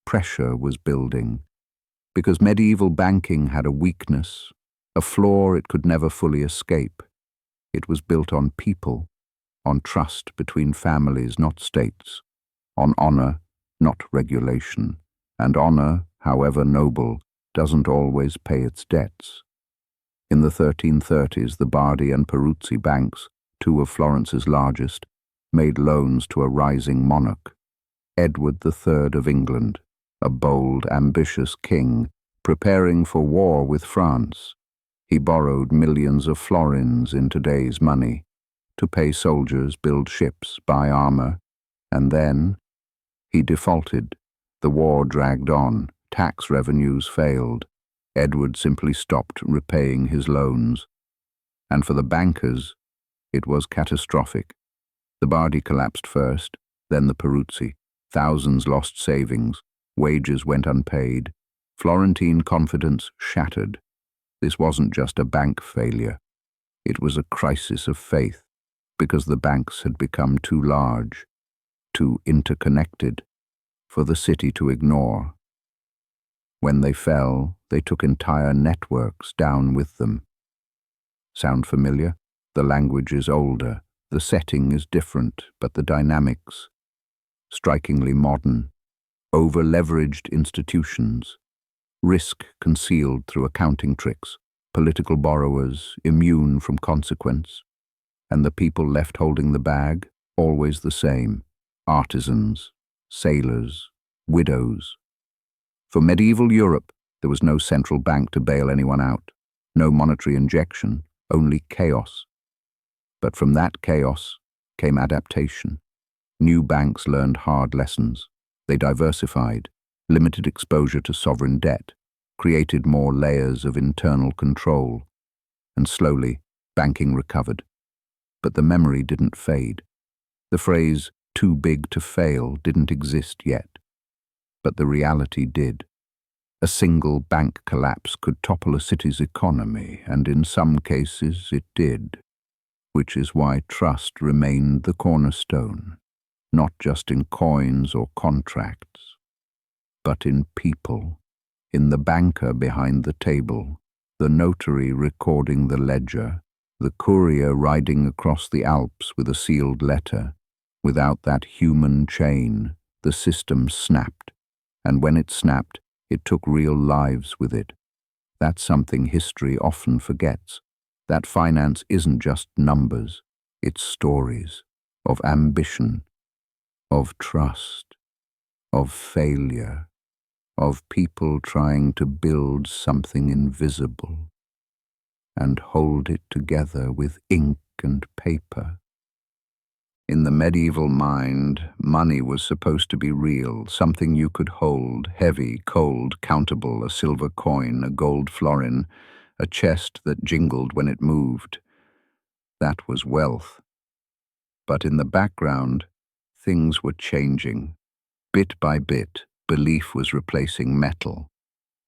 pressure was building. Because medieval banking had a weakness, a flaw it could never fully escape. It was built on people, on trust between families, not states, on honor, not regulation. And honor, however noble, doesn't always pay its debts. In the 1330s, the Bardi and Peruzzi banks, two of Florence's largest, made loans to a rising monarch, Edward III of England, a bold, ambitious king, preparing for war with France. He borrowed millions of florins in today's money to pay soldiers, build ships, buy armor, and then he defaulted. The war dragged on, tax revenues failed. Edward simply stopped repaying his loans. And for the bankers, it was catastrophic. The Bardi collapsed first, then the Peruzzi. Thousands lost savings, wages went unpaid. Florentine confidence shattered. This wasn't just a bank failure. It was a crisis of faith, because the banks had become too large, too interconnected, for the city to ignore. When they fell, they took entire networks down with them. Sound familiar? The language is older, the setting is different, but the dynamics, strikingly modern. Over-leveraged institutions, risk concealed through accounting tricks, political borrowers immune from consequence, and the people left holding the bag, always the same: artisans, sailors, widows. For medieval Europe, there was no central bank to bail anyone out, no monetary injection, only chaos. But from that chaos came adaptation. New banks learned hard lessons. They diversified, limited exposure to sovereign debt, created more layers of internal control, and slowly banking recovered. But the memory didn't fade. The phrase, "too big to fail," didn't exist yet. But the reality did. A single bank collapse could topple a city's economy, and in some cases it did, which is why trust remained the cornerstone, not just in coins or contracts, but in people, in the banker behind the table, the notary recording the ledger, the courier riding across the Alps with a sealed letter. Without that human chain, the system snapped, and when it snapped, it took real lives with it. That's something history often forgets. That finance isn't just numbers, it's stories of ambition, of trust, of failure, of people trying to build something invisible and hold it together with ink and paper. In the medieval mind, money was supposed to be real, something you could hold, heavy, cold, countable, a silver coin, a gold florin, a chest that jingled when it moved. That was wealth. But in the background, things were changing. Bit by bit, belief was replacing metal.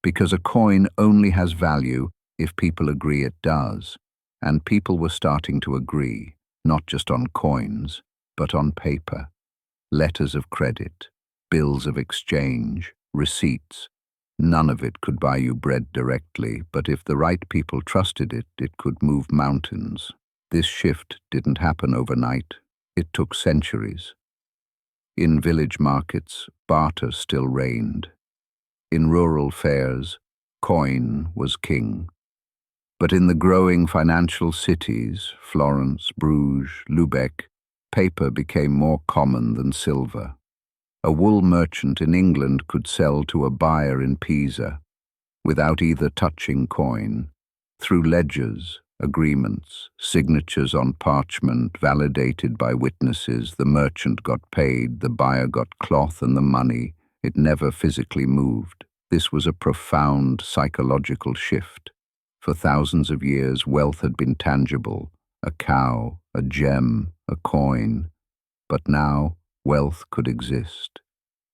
Because a coin only has value if people agree it does. And people were starting to agree, not just on coins, but on paper. Letters of credit, bills of exchange, receipts. None of it could buy you bread directly, but if the right people trusted it, it could move mountains. This shift didn't happen overnight. It took centuries. In village markets, barter still reigned. In rural fairs, coin was king. But in the growing financial cities, Florence, Bruges, Lübeck, paper became more common than silver. A wool merchant in England could sell to a buyer in Pisa without either touching coin, through ledgers, agreements, signatures on parchment validated by witnesses. The merchant got paid, the buyer got cloth and the money. It never physically moved. This was a profound psychological shift. For thousands of years, wealth had been tangible, a cow, a gem, a coin. But now, wealth could exist.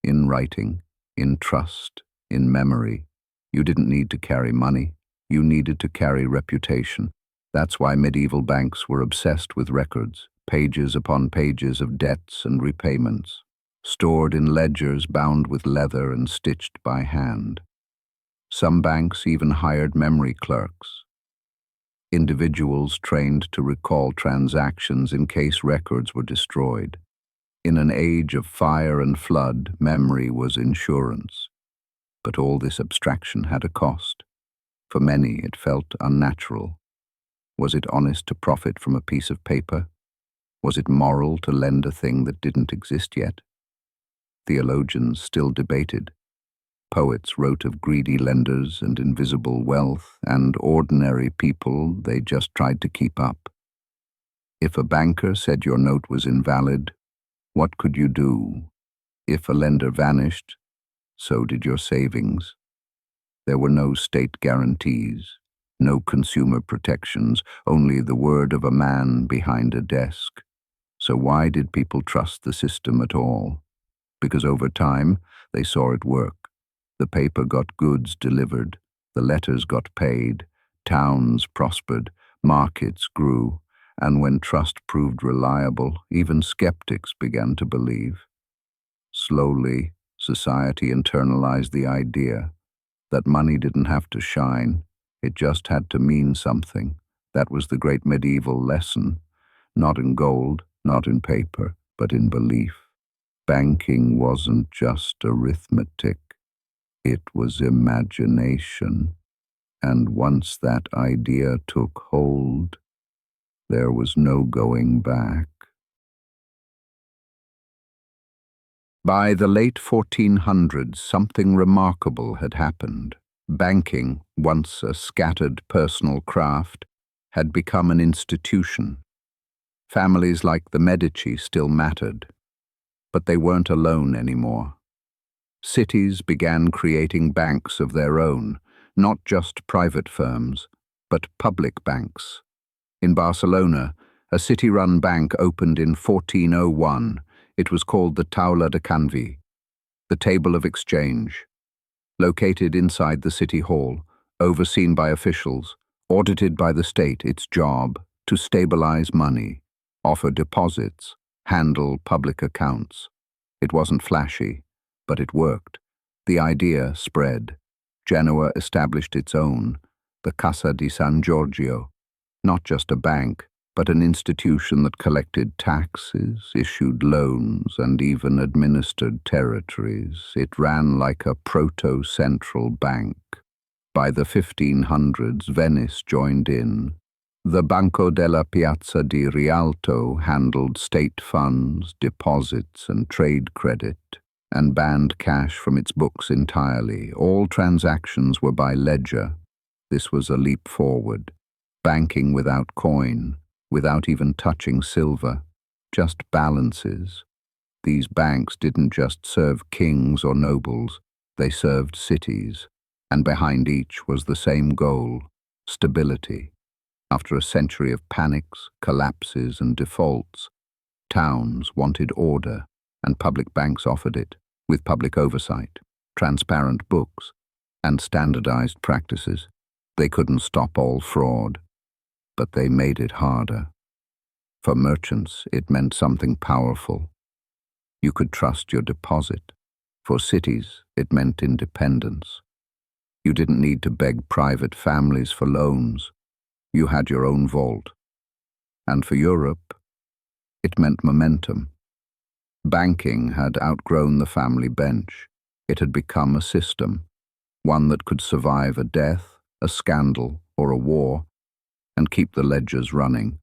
In writing, in trust, in memory. You didn't need to carry money. You needed to carry reputation. That's why medieval banks were obsessed with records, pages upon pages of debts and repayments, stored in ledgers bound with leather and stitched by hand. Some banks even hired memory clerks, individuals trained to recall transactions in case records were destroyed. In an age of fire and flood, memory was insurance. But all this abstraction had a cost. For many, it felt unnatural. Was it honest to profit from a piece of paper? Was it moral to lend a thing that didn't exist yet? Theologians still debated. Poets wrote of greedy lenders and invisible wealth, and ordinary people they just tried to keep up. If a banker said your note was invalid, what could you do? If a lender vanished, so did your savings. There were no state guarantees, no consumer protections, only the word of a man behind a desk. So why did people trust the system at all? Because over time, they saw it work. The paper got goods delivered, the letters got paid, towns prospered, markets grew, and when trust proved reliable, even skeptics began to believe. Slowly, society internalized the idea that money didn't have to shine, it just had to mean something. That was the great medieval lesson, not in gold, not in paper, but in belief. Banking wasn't just arithmetic. It was imagination, and once that idea took hold, there was no going back. By the late 1400s, something remarkable had happened. Banking, once a scattered personal craft, had become an institution. Families like the Medici still mattered, but they weren't alone anymore. Cities began creating banks of their own, not just private firms, but public banks. In Barcelona, a city-run bank opened in 1401. It was called the Taula de Canvi, the Table of Exchange. Located inside the city hall, overseen by officials, audited by the state, its job to stabilize money, offer deposits, handle public accounts. It wasn't flashy, but it worked. The idea spread. Genoa established its own, the Casa di San Giorgio, not just a bank, but an institution that collected taxes, issued loans, and even administered territories. It ran like a proto-central bank. By the 1500s, Venice joined in. The Banco della Piazza di Rialto handled state funds, deposits, and trade credit, and banned cash from its books entirely. All transactions were by ledger. This was a leap forward. Banking without coin, without even touching silver. just balances. These banks didn't just serve kings or nobles, they served cities, and behind each was the same goal: stability. After a century of panics, collapses, and defaults, towns wanted order, and public banks offered it, with public oversight, transparent books, and standardized practices. They couldn't stop all fraud, but they made it harder. For merchants, it meant something powerful. You could trust your deposit. For cities, it meant independence. You didn't need to beg private families for loans. You had your own vault. And for Europe, it meant momentum. Banking had outgrown the family bench. It had become a system, one that could survive a death, a scandal, or a war, and keep the ledgers running.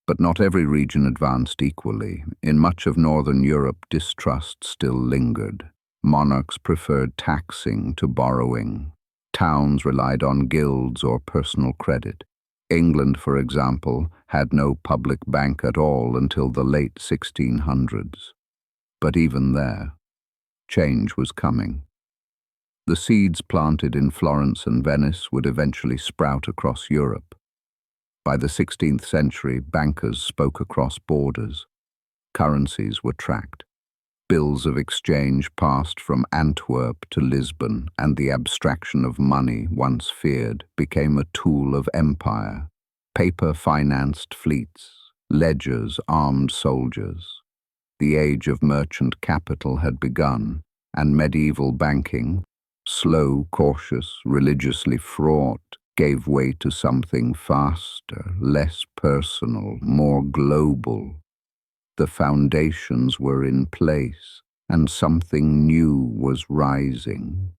But not every region advanced equally. In much of Northern Europe, distrust still lingered. Monarchs preferred taxing to borrowing. Towns relied on guilds or personal credit. England, for example, had no public bank at all until the late 1600s. But even there, change was coming. The seeds planted in Florence and Venice would eventually sprout across Europe. By the 16th century, bankers spoke across borders. Currencies were tracked. Bills of exchange passed from Antwerp to Lisbon, and the abstraction of money, once feared, became a tool of empire. Paper financed fleets, ledgers armed soldiers. The age of merchant capital had begun, and medieval banking, slow, cautious, religiously fraught, gave way to something faster, less personal, more global. The foundations were in place, and something new was rising.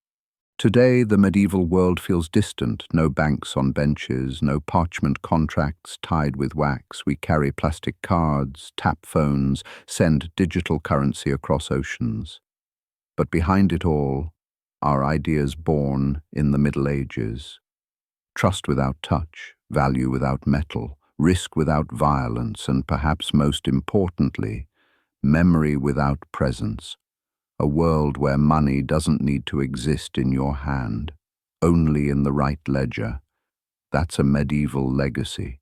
Today, the medieval world feels distant. No banks on benches, no parchment contracts tied with wax. We carry plastic cards, tap phones, send digital currency across oceans. But behind it all are ideas born in the Middle Ages. Trust without touch, value without metal, risk without violence, and perhaps most importantly, memory without presence. A world where money doesn't need to exist in your hand, only in the right ledger. That's a medieval legacy.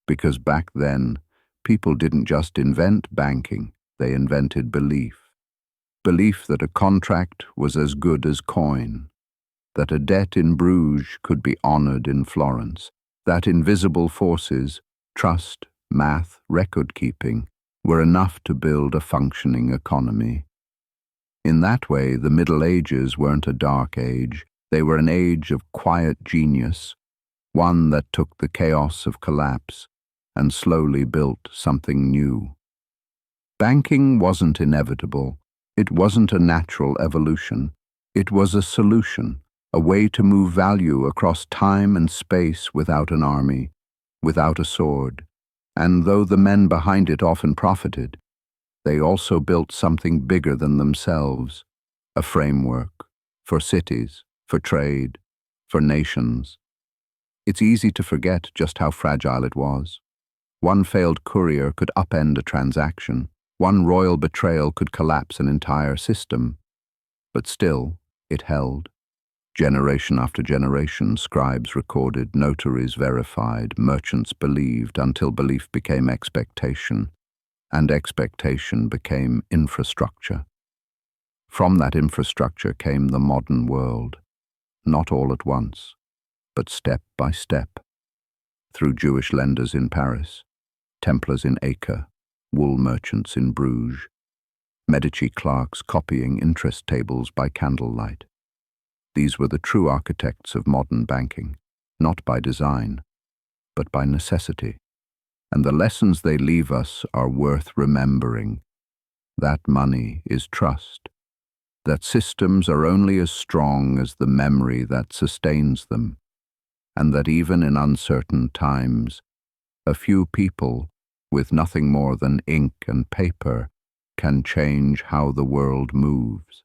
Because back then, people didn't just invent banking, they invented belief. Belief that a contract was as good as coin, that a debt in Bruges could be honored in Florence, that invisible forces, trust, math, record-keeping, were enough to build a functioning economy. In that way, the Middle Ages weren't a dark age. They were an age of quiet genius, one that took the chaos of collapse and slowly built something new. Banking wasn't inevitable. It wasn't a natural evolution. It was a solution, a way to move value across time and space without an army, without a sword. And though the men behind it often profited, they also built something bigger than themselves, a framework for cities, for trade, for nations. It's easy to forget just how fragile it was. One failed courier could upend a transaction. One royal betrayal could collapse an entire system. But still, it held. Generation after generation, scribes recorded, notaries verified, merchants believed, until belief became expectation, and expectation became infrastructure. From that infrastructure came the modern world, not all at once, but step by step, through Jewish lenders in Paris, Templars in Acre, wool merchants in Bruges, Medici clerks copying interest tables by candlelight. These were the true architects of modern banking, not by design, but by necessity. And the lessons they leave us are worth remembering. That money is trust. That systems are only as strong as the memory that sustains them. And that even in uncertain times, a few people, with nothing more than ink and paper, can change how the world moves.